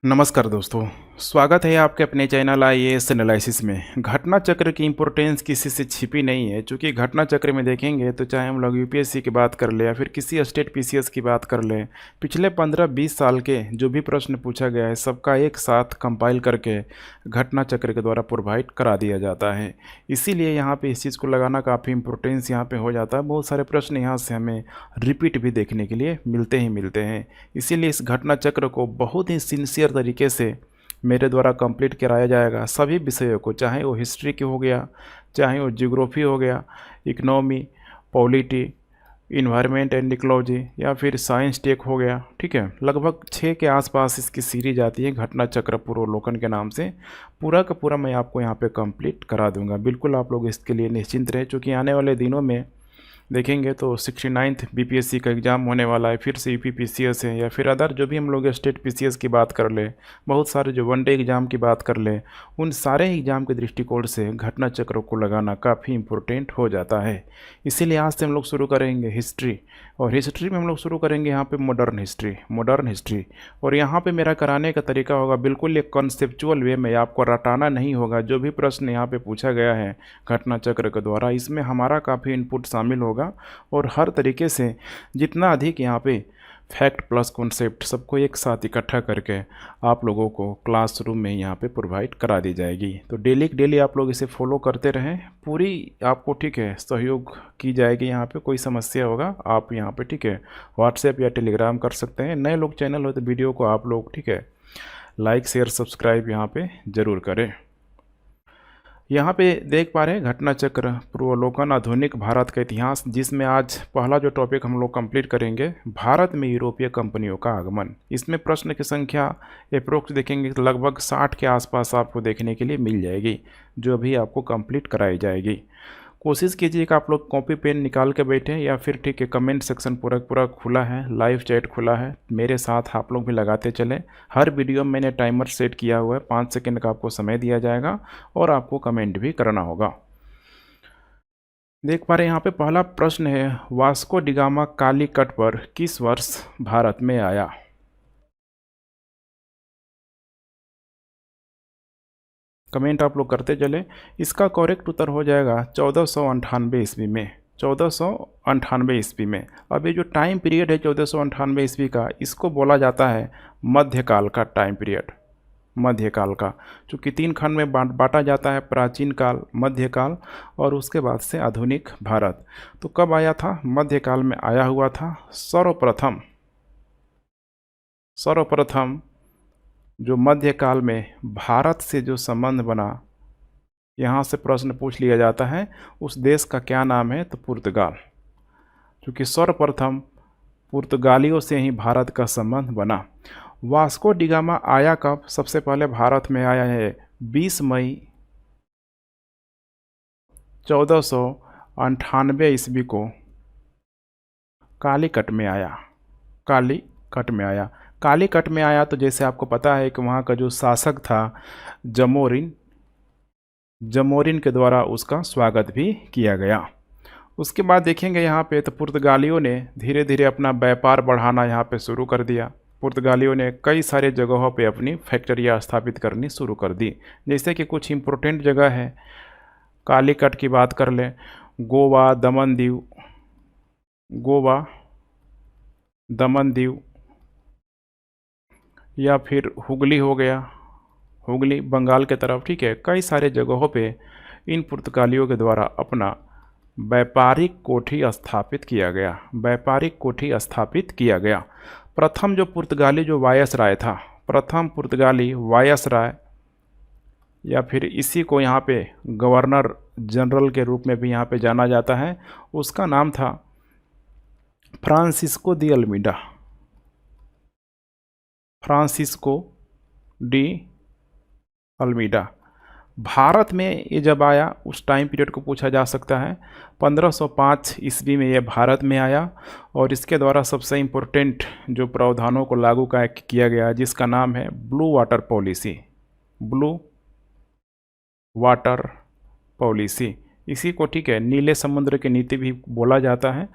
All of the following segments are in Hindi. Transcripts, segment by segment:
नमस्कार दोस्तों, स्वागत है आपके अपने चैनल आईएएस एनालिसिस में। घटना चक्र की इम्पोर्टेंस किसी से छिपी नहीं है, क्योंकि घटना चक्र में देखेंगे तो चाहे हम लोग यूपीएससी की बात कर ले या फिर किसी स्टेट पीसीएस की बात कर ले, पिछले 15-20 साल के जो भी प्रश्न पूछा गया है सबका एक साथ कंपाइल करके घटना चक्र के द्वारा प्रोवाइड करा दिया जाता है। इसीलिए यहाँ पर इस चीज़ को लगाना काफ़ी इंपॉर्टेंस यहाँ पर हो जाता है। बहुत सारे प्रश्न यहाँ से हमें रिपीट भी देखने के लिए मिलते हैं। इसीलिए इस घटना चक्र को बहुत ही सिंसियर तरीके से मेरे द्वारा कंप्लीट कराया जाएगा। सभी विषयों को, चाहे वो हिस्ट्री की हो गया, चाहे वो ज्योग्राफी हो गया, economy, polity, environment and ecology या फिर साइंस टेक हो गया, ठीक है। लगभग 6 के आसपास इसकी सीरीज आती है घटना चक्र पूर्वावलोकन के नाम से। पूरा का पूरा मैं आपको यहाँ पे कंप्लीट करा दूंगा। बिल्कुल आप लोग इसके लिए निश्चिंत रहे, क्योंकि आने वाले दिनों में देखेंगे तो 69th बीपीएससी का एग्ज़ाम होने वाला है। फिर से यूपी पीसीएस है या फिर अदर जो भी हम लोग स्टेट पीसीएस की बात कर ले, बहुत सारे जो वनडे एग्ज़ाम की बात कर ले, उन सारे एग्ज़ाम के दृष्टिकोण से घटना चक्र को लगाना काफ़ी इम्पोर्टेंट हो जाता है। इसीलिए आज से हम लोग शुरू करेंगे हिस्ट्री, और हिस्ट्री में हम लोग शुरू करेंगे यहाँ पे मॉडर्न हिस्ट्री। और यहाँ पे मेरा कराने का तरीका होगा बिल्कुल एक कॉन्सेप्चुअल वे में, आपको रटाना नहीं होगा। जो भी प्रश्न यहाँ पे पूछा गया है घटना चक्र के द्वारा, इसमें हमारा काफ़ी इनपुट शामिल होगा और हर तरीके से जितना अधिक यहाँ पे फैक्ट प्लस कॉन्सेप्ट सबको एक साथ इकट्ठा करके आप लोगों को क्लासरूम में यहाँ पे प्रोवाइड करा दी जाएगी। तो डेली आप लोग इसे फॉलो करते रहें, पूरी आपको, ठीक है, सहयोग की जाएगी। यहाँ पे कोई समस्या होगा आप यहाँ पे, ठीक है, व्हाट्सएप या टेलीग्राम कर सकते हैं। नए लोग चैनल हो तो वीडियो को आप लोग, ठीक है, लाइक शेयर सब्सक्राइब यहाँ पे ज़रूर करें। यहाँ पे देख पा रहे हैं घटना चक्र पूर्वावलोकन आधुनिक भारत का इतिहास, जिसमें आज पहला जो टॉपिक हम लोग कंप्लीट करेंगे, भारत में यूरोपीय कंपनियों का आगमन। इसमें प्रश्न की संख्या अप्रोक्स देखेंगे तो लगभग 60 के आसपास आपको देखने के लिए मिल जाएगी, जो भी आपको कंप्लीट कराई जाएगी। कोशिश कीजिए कि आप लोग कॉपी पेन निकाल के बैठें, या फिर, ठीक है, कमेंट सेक्शन पूरा खुला है, लाइव चैट खुला है, मेरे साथ आप लोग भी लगाते चलें। हर वीडियो में मैंने टाइमर सेट किया हुआ है, 5 सेकंड का आपको समय दिया जाएगा और आपको कमेंट भी करना होगा। देख पा रहे हैं यहाँ पे पहला प्रश्न है, वास्को डिगामा कालीकट पर किस वर्ष भारत में आया? कमेंट आप लोग करते चले। इसका करेक्ट उत्तर हो जाएगा 1498 ईस्वी में। 1498 ईस्वी में। अब ये जो टाइम पीरियड है 1498 ईस्वी का, इसको बोला जाता है मध्यकाल का टाइम पीरियड, मध्यकाल का। चूँकि 3 खंड में बांटा जाता है, प्राचीन काल, मध्यकाल और उसके बाद से आधुनिक भारत। तो कब आया था? मध्यकाल में आया हुआ था। सर्वप्रथम जो मध्यकाल में भारत से जो संबंध बना, यहाँ से प्रश्न पूछ लिया जाता है उस देश का क्या नाम है, तो पुर्तगाल। क्योंकि सर्वप्रथम पुर्तगालियों से ही भारत का संबंध बना। वास्को डिगामा आया कब? सबसे पहले भारत में आया है 20 मई 1498 ईस्वी को कालीकट में आया। कालीकट में आया तो जैसे आपको पता है कि वहाँ का जो शासक था जमोरिन के द्वारा उसका स्वागत भी किया गया। उसके बाद देखेंगे यहाँ पे तो पुर्तगालियों ने धीरे धीरे अपना व्यापार बढ़ाना यहाँ पे शुरू कर दिया। पुर्तगालियों ने कई सारे जगहों पे अपनी फैक्ट्रियाँ स्थापित करनी शुरू कर दी। जैसे कि कुछ इम्पोर्टेंट जगह है, कालीकट की बात कर लें, गोवा, दमन दीव या फिर हुगली हो गया, हुगली बंगाल के तरफ, ठीक है। कई सारे जगहों पे इन पुर्तगालियों के द्वारा अपना व्यापारिक कोठी स्थापित किया गया। प्रथम जो पुर्तगाली जो वायसराय था, प्रथम पुर्तगाली वायसराय, या फिर इसी को यहाँ पे गवर्नर जनरल के रूप में भी यहाँ पे जाना जाता है, उसका नाम था फ्रांसिस्को डी अल्मीडा। भारत में ये जब आया उस टाइम पीरियड को पूछा जा सकता है। 1505 ईस्वी में ये भारत में आया और इसके द्वारा सबसे इम्पोर्टेंट जो प्रावधानों को लागू किया गया, जिसका नाम है ब्लू वाटर पॉलिसी। इसी को, ठीक है, नीले समुद्र की नीति भी बोला जाता है।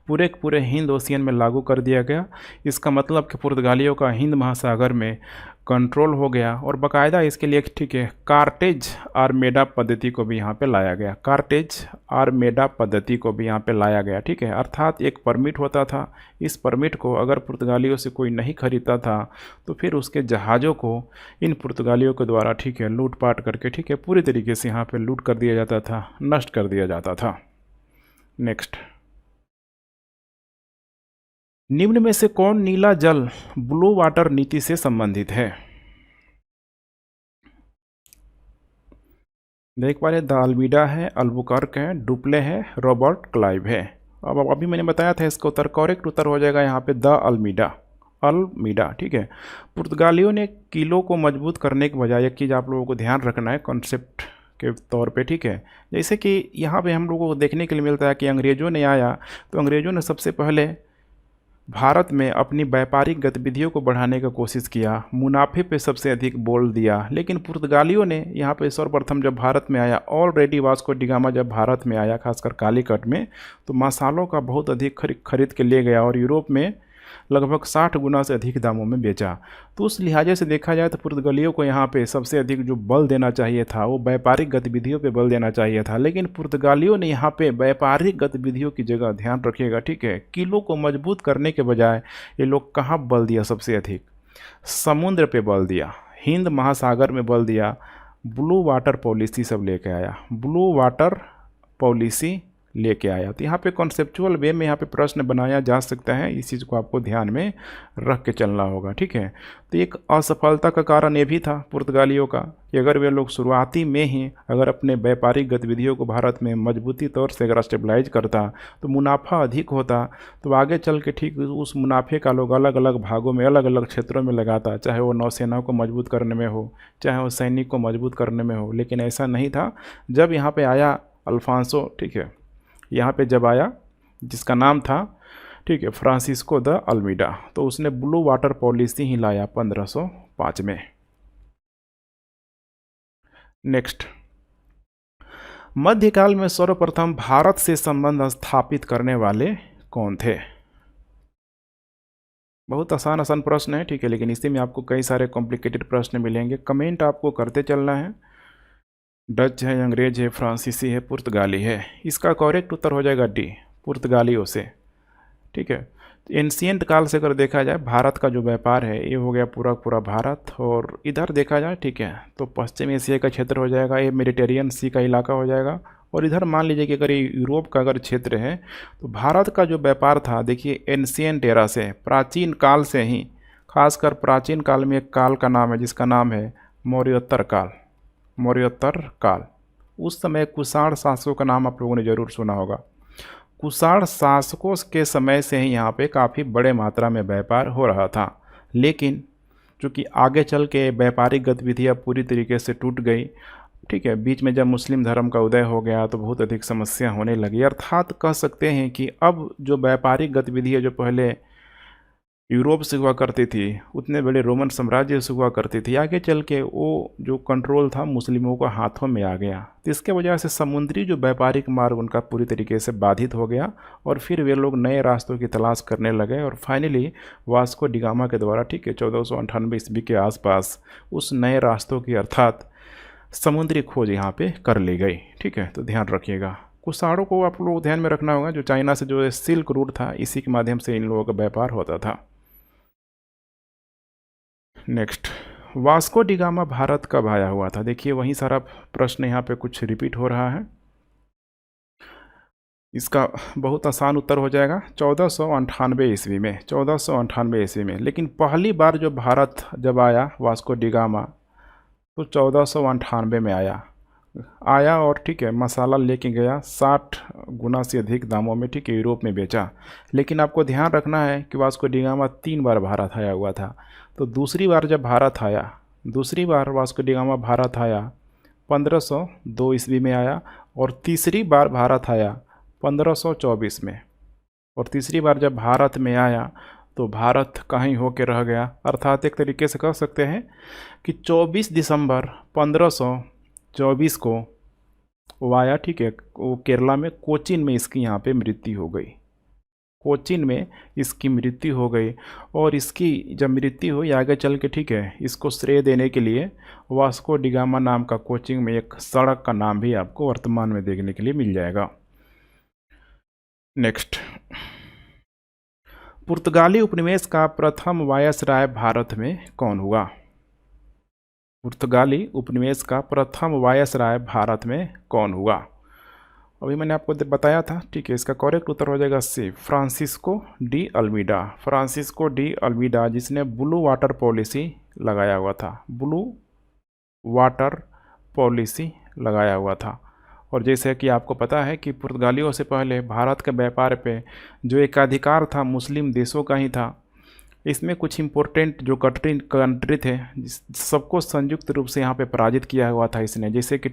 पूरे हिंद ओशियन में लागू कर दिया गया। इसका मतलब कि पुर्तगालियों का हिंद महासागर में कंट्रोल हो गया और बाकायदा इसके लिए ठीक है कार्टेज आर्मेडा पद्धति को भी यहाँ पे लाया गया। कार्टेज आर्मेडा पद्धति को भी यहाँ पे लाया गया, ठीक है। अर्थात एक परमिट होता था, इस परमिट को अगर पुर्तगालियों से कोई नहीं खरीदता था तो फिर उसके जहाज़ों को इन पुर्तगालियों के द्वारा ठीक है लूटपाट करके ठीक है पूरी तरीके से यहाँ पर लूट कर दिया जाता था, नष्ट कर दिया जाता था। नेक्स्ट, निम्न में से कौन नीला जल ब्लू वाटर नीति से संबंधित है? देख पा रहे द अल्मीडा है, अल्बुकर्क है, डुप्ले है, रॉबर्ट क्लाइव है। अब अभी मैंने बताया था इसका उत्तर, करेक्ट उत्तर हो जाएगा यहाँ पे द अल्मीडा, अल्मीडा, ठीक है। पुर्तगालियों ने किलों को मजबूत करने के बजाय एक चीज़ आप लोगों को ध्यान रखना है कॉन्सेप्ट के तौर पे, ठीक है। जैसे कि यहाँ पे हम लोगों को देखने के लिए मिलता है कि अंग्रेज़ों ने आया तो अंग्रेज़ों ने सबसे पहले भारत में अपनी व्यापारिक गतिविधियों को बढ़ाने का कोशिश किया, मुनाफे पे सबसे अधिक बोल दिया। लेकिन पुर्तगालियों ने यहाँ पे सर्वप्रथम जब भारत में आया, ऑलरेडी वास्को डिगामा जब भारत में आया खासकर कालीकट में, तो मसालों का बहुत अधिक खरीद के ले गया और यूरोप में लगभग 60 गुना से अधिक दामों में बेचा। तो उस लिहाजे से देखा जाए तो पुर्तगालियों को यहाँ पे सबसे अधिक जो बल देना चाहिए था वो व्यापारिक गतिविधियों पे बल देना चाहिए था। लेकिन पुर्तगालियों ने यहाँ पे व्यापारिक गतिविधियों की जगह, ध्यान रखिएगा, ठीक है, किलों को मजबूत करने के बजाय ये लोग कहाँ बल दिया सबसे अधिक? समुद्र पे बल दिया, हिंद महासागर में बल दिया, ब्लू वाटर पॉलिसी सब लेके आया, ब्लू वाटर पॉलिसी लेके आया। तो यहाँ पे कॉन्सेप्चुअल वे में यहाँ पे प्रश्न बनाया जा सकता है, इस चीज़ को आपको ध्यान में रख के चलना होगा, ठीक है। तो एक असफलता का कारण ये भी था पुर्तगालियों का कि अगर वे लोग शुरुआती में ही अगर अपने व्यापारिक गतिविधियों को भारत में मजबूती तौर से अगर स्टेबलाइज करता तो मुनाफा अधिक होता, तो आगे चल के ठीक उस मुनाफे का लोग अलग अलग भागों में, अलग अलग क्षेत्रों में लगाता, चाहे वो नौसेना को मजबूत करने में हो, चाहे वो सैनिक को मजबूत करने में हो। लेकिन ऐसा नहीं था। जब यहाँ पर आया अल्फांसो, ठीक है, यहाँ पे जब आया जिसका नाम था, ठीक है, फ्रांसिस्को द अल्मीडा, तो उसने ब्लू वाटर पॉलिसी ही लाया 1505 में। नेक्स्ट, मध्यकाल में सर्वप्रथम भारत से संबंध स्थापित करने वाले कौन थे? बहुत आसान आसान प्रश्न है, ठीक है, लेकिन इसी में आपको कई सारे कॉम्प्लिकेटेड प्रश्न मिलेंगे। कमेंट आपको करते चलना है। डच है, अंग्रेज है, फ्रांसीसी है, पुर्तगाली है। इसका करेक्ट उत्तर हो जाएगा डी, पुर्तगालियों से, ठीक है। एंशिएंट काल से अगर देखा जाए भारत का जो व्यापार है ये हो गया पूरा पूरा भारत, और इधर देखा जाए, ठीक है, तो पश्चिम एशिया का क्षेत्र हो जाएगा, ये मेडिटेरियन सी का इलाका हो जाएगा। और इधर मान लीजिए कि अगर ये यूरोप का अगर क्षेत्र है तो भारत का जो व्यापार था, देखिए एंशिएंट एरा से, प्राचीन काल से ही, खासकर प्राचीन काल में एक काल का नाम है जिसका नाम है मौर्योत्तर काल। मौर्योत्तर काल, उस समय कुषाण शासकों का नाम आप लोगों ने जरूर सुना होगा। कुषाण शासकों के समय से ही यहाँ पे काफ़ी बड़े मात्रा में व्यापार हो रहा था। लेकिन चूँकि आगे चल के व्यापारिक गतिविधियाँ पूरी तरीके से टूट गई, ठीक है, बीच में जब मुस्लिम धर्म का उदय हो गया तो बहुत अधिक समस्या होने लगी। अर्थात कह सकते हैं कि अब जो व्यापारिक गतिविधियाँ जो पहले यूरोप से हुआ करती थी, उतने बड़े रोमन साम्राज्य से हुआ करती थी, आगे चल के वो जो कंट्रोल था मुस्लिमों को हाथों में आ गया। तो इसके वजह से समुद्री जो व्यापारिक मार्ग उनका पूरी तरीके से बाधित हो गया और फिर वे लोग नए रास्तों की तलाश करने लगे और फाइनली वास्को डिगामा के द्वारा, ठीक है, 1498 ईस्वी के आसपास उस नए रास्तों की अर्थात समुद्री खोज यहाँ पे कर ली गई, ठीक है। तो ध्यान रखिएगा, कुषाणों को आप लोग ध्यान में रखना होगा। जो चाइना से जो सिल्क रूट था, इसी के माध्यम से इन लोगों का व्यापार होता था। नेक्स्ट, वास्को डिगामा भारत कब आया हुआ था? देखिए वहीं सारा प्रश्न यहाँ पे कुछ रिपीट हो रहा है। इसका बहुत आसान उत्तर हो जाएगा 1498 ईस्वी में, 1498 ईस्वी में। लेकिन पहली बार जो भारत जब आया वास्को डिगामा तो 1498 में आया और ठीक है मसाला लेके गया, 60 गुना से अधिक दामों में, ठीक है, यूरोप में बेचा। लेकिन आपको ध्यान रखना है कि वास्को डिगामा 3 बार भारत आया हुआ था। तो दूसरी बार जब भारत आया, दूसरी बार वास्को डिगामा भारत आया 1502 ईस्वी में आया, और तीसरी बार भारत आया 1524 में। और तीसरी बार जब भारत में आया तो भारत कहीं होके रह गया। अर्थात एक तरीके से कह सकते हैं कि 24 दिसंबर 1524 को वो आया, ठीक है, वो केरला में कोचीन में इसकी यहाँ पे मृत्यु हो गई। कोचीन में इसकी मृत्यु हो गई। और इसकी जब मृत्यु हुई आगे चल के, ठीक है, इसको श्रेय देने के लिए वास्को डिगामा नाम का कोचीन में एक सड़क का नाम भी आपको वर्तमान में देखने के लिए मिल जाएगा। नेक्स्ट, पुर्तगाली उपनिवेश का प्रथम वायसराय भारत में कौन हुआ? पुर्तगाली उपनिवेश का प्रथम वायसराय भारत में कौन हुआ? अभी मैंने आपको बताया था, ठीक है। इसका करेक्ट उत्तर हो जाएगा C, Francisco de Almeida. Francisco de Almeida, जिसने ब्लू वाटर पॉलिसी लगाया हुआ था, ब्लू वाटर पॉलिसी लगाया हुआ था। और जैसे कि आपको पता है कि पुर्तगालियों से पहले भारत के व्यापार पे जो एकाधिकार था मुस्लिम देशों का ही था। इसमें कुछ इम्पोर्टेंट जो कंट्री थे सबको संयुक्त रूप से यहाँ पे पराजित किया हुआ था इसने, जैसे कि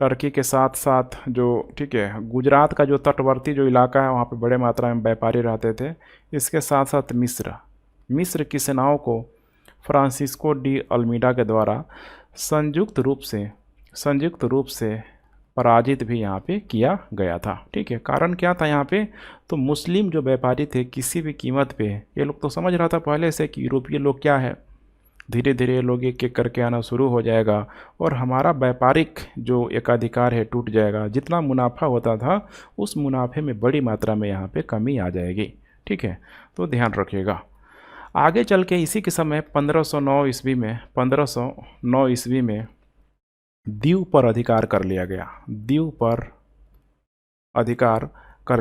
टर्की के साथ साथ जो, ठीक है, गुजरात का जो तटवर्ती जो इलाका है वहाँ पे बड़े मात्रा में व्यापारी रहते थे। इसके साथ साथ मिस्र की सेनाओं को फ्रांसिस्को डी अल्मीडा के द्वारा संयुक्त रूप से पराजित भी यहाँ पे किया गया था, ठीक है। कारण क्या था यहाँ पे? तो मुस्लिम जो व्यापारी थे किसी भी कीमत पे, ये लोग तो समझ रहा था पहले से कि यूरोपीय लोग क्या है, धीरे धीरे लोग एक एक करके आना शुरू हो जाएगा और हमारा व्यापारिक जो एकाधिकार है टूट जाएगा। जितना मुनाफा होता था उस मुनाफे में बड़ी मात्रा में यहाँ पे कमी आ जाएगी, ठीक है। तो ध्यान रखिएगा। आगे चल के इसी के समय 1509 ईस्वी में दीव पर अधिकार कर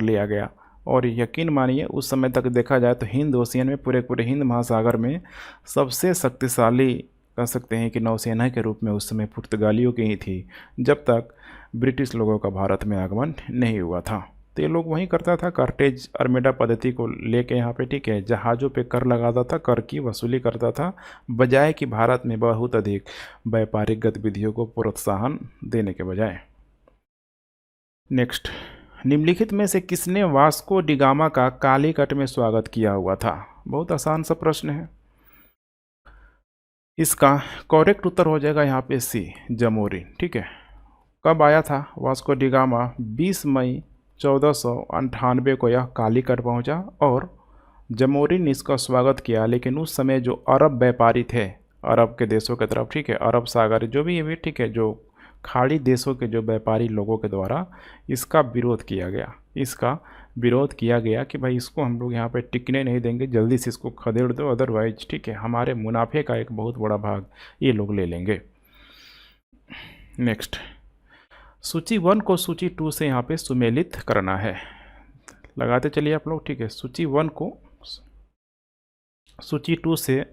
लिया गया। और यकीन मानिए उस समय तक देखा जाए तो हिंद ओशियन में, पूरे हिंद महासागर में सबसे शक्तिशाली कह सकते हैं कि नौसेना के रूप में उस समय पुर्तगालियों की ही थी, जब तक ब्रिटिश लोगों का भारत में आगमन नहीं हुआ था। तो ये लोग वहीं करता था, कार्टेज अर्मेडा पद्धति को लेके यहाँ पे, ठीक है, जहाज़ों पे कर लगाता था, कर की वसूली करता था, बजाय कि भारत में बहुत अधिक व्यापारिक गतिविधियों को प्रोत्साहन देने के बजाय। नेक्स्ट, निम्नलिखित में से किसने वास्को डिगामा का कालीकट में स्वागत किया हुआ था? बहुत आसान सा प्रश्न है। इसका करेक्ट उत्तर हो जाएगा यहाँ पे सी, जमोरिन, ठीक है। कब आया था वास्को डिगामा? 20 मई 1498 को यह कालीकट पहुंचा और जमोरिन ने इसका स्वागत किया। लेकिन उस समय जो अरब व्यापारी थे, अरब के देशों की तरफ, ठीक है, अरब सागर जो भी ये, ठीक है, जो खाड़ी देशों के जो व्यापारी लोगों के द्वारा इसका विरोध किया गया कि भाई इसको हम लोग यहाँ पे टिकने नहीं देंगे, जल्दी से इसको खदेड़ दो, अदरवाइज, ठीक है, हमारे मुनाफे का एक बहुत बड़ा भाग ये लोग ले लेंगे। नेक्स्ट, सूची 1 को सूची 2 से यहाँ पे सुमेलित करना है। लगाते चलिए आप लोग, ठीक है। सूची 1 को सूची 2 से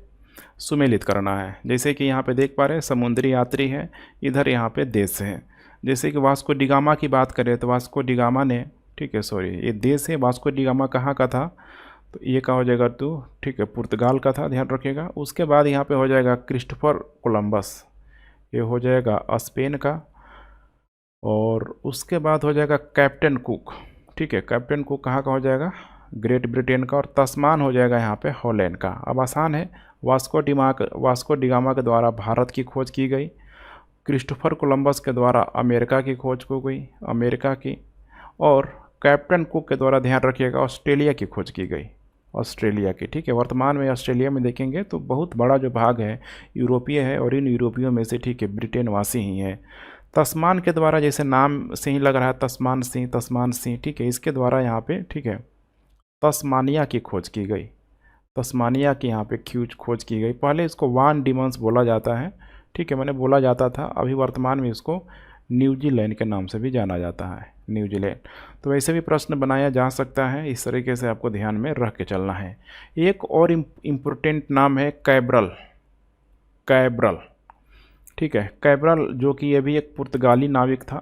सुमेलित करना है। जैसे कि यहाँ पे देख पा रहे हैं समुद्री यात्री है, इधर यहाँ पे देश है। जैसे कि वास्को डिगामा की बात करें तो वास्को डिगामा ने, ठीक है, सॉरी, ये देश है। वास्को डिगामा कहाँ का था? तो ये का हो जाएगा तो, ठीक है, पुर्तगाल का था, ध्यान रखिएगा। उसके बाद यहाँ पे हो जाएगा क्रिस्टोफर कोलंबस, ये हो जाएगा स्पेन का। और उसके बाद हो जाएगा कैप्टन कुक, ठीक है, कैप्टन कुक कहाँ का हो जाएगा? ग्रेट ब्रिटेन का। और तस्मान हो जाएगा यहाँ पे हॉलैंड का। अब आसान है, वास्को डिगामा के द्वारा भारत की खोज की गई, क्रिस्टोफर कोलंबस के द्वारा अमेरिका की खोज को गई, अमेरिका की, और कैप्टन कुक के द्वारा, ध्यान रखिएगा, ऑस्ट्रेलिया की खोज की गई, ऑस्ट्रेलिया की, ठीक है। वर्तमान में ऑस्ट्रेलिया में देखेंगे तो बहुत बड़ा जो भाग है यूरोपीय है और इन यूरोपियों में से, ठीक है, ब्रिटेन वासी ही है। तस्मान के द्वारा, जैसे नाम से ही लग रहा है, तस्मान सिंह, ठीक है, इसके द्वारा यहाँ पे, ठीक है, तस्मानिया की खोज की गई, तस्मानिया की यहाँ पे खोज की गई। पहले इसको वान डिमंस बोला जाता है, ठीक है, मैंने बोला जाता था, अभी वर्तमान में इसको न्यूजीलैंड के नाम से भी जाना जाता है, न्यूजीलैंड। तो वैसे भी प्रश्न बनाया जा सकता है, इस तरीके से आपको ध्यान में रख के चलना है। एक और इम्पोर्टेंट नाम है कैब्रल, ठीक है, कैब्रल, जो कि ये भी एक पुर्तगाली नाविक था।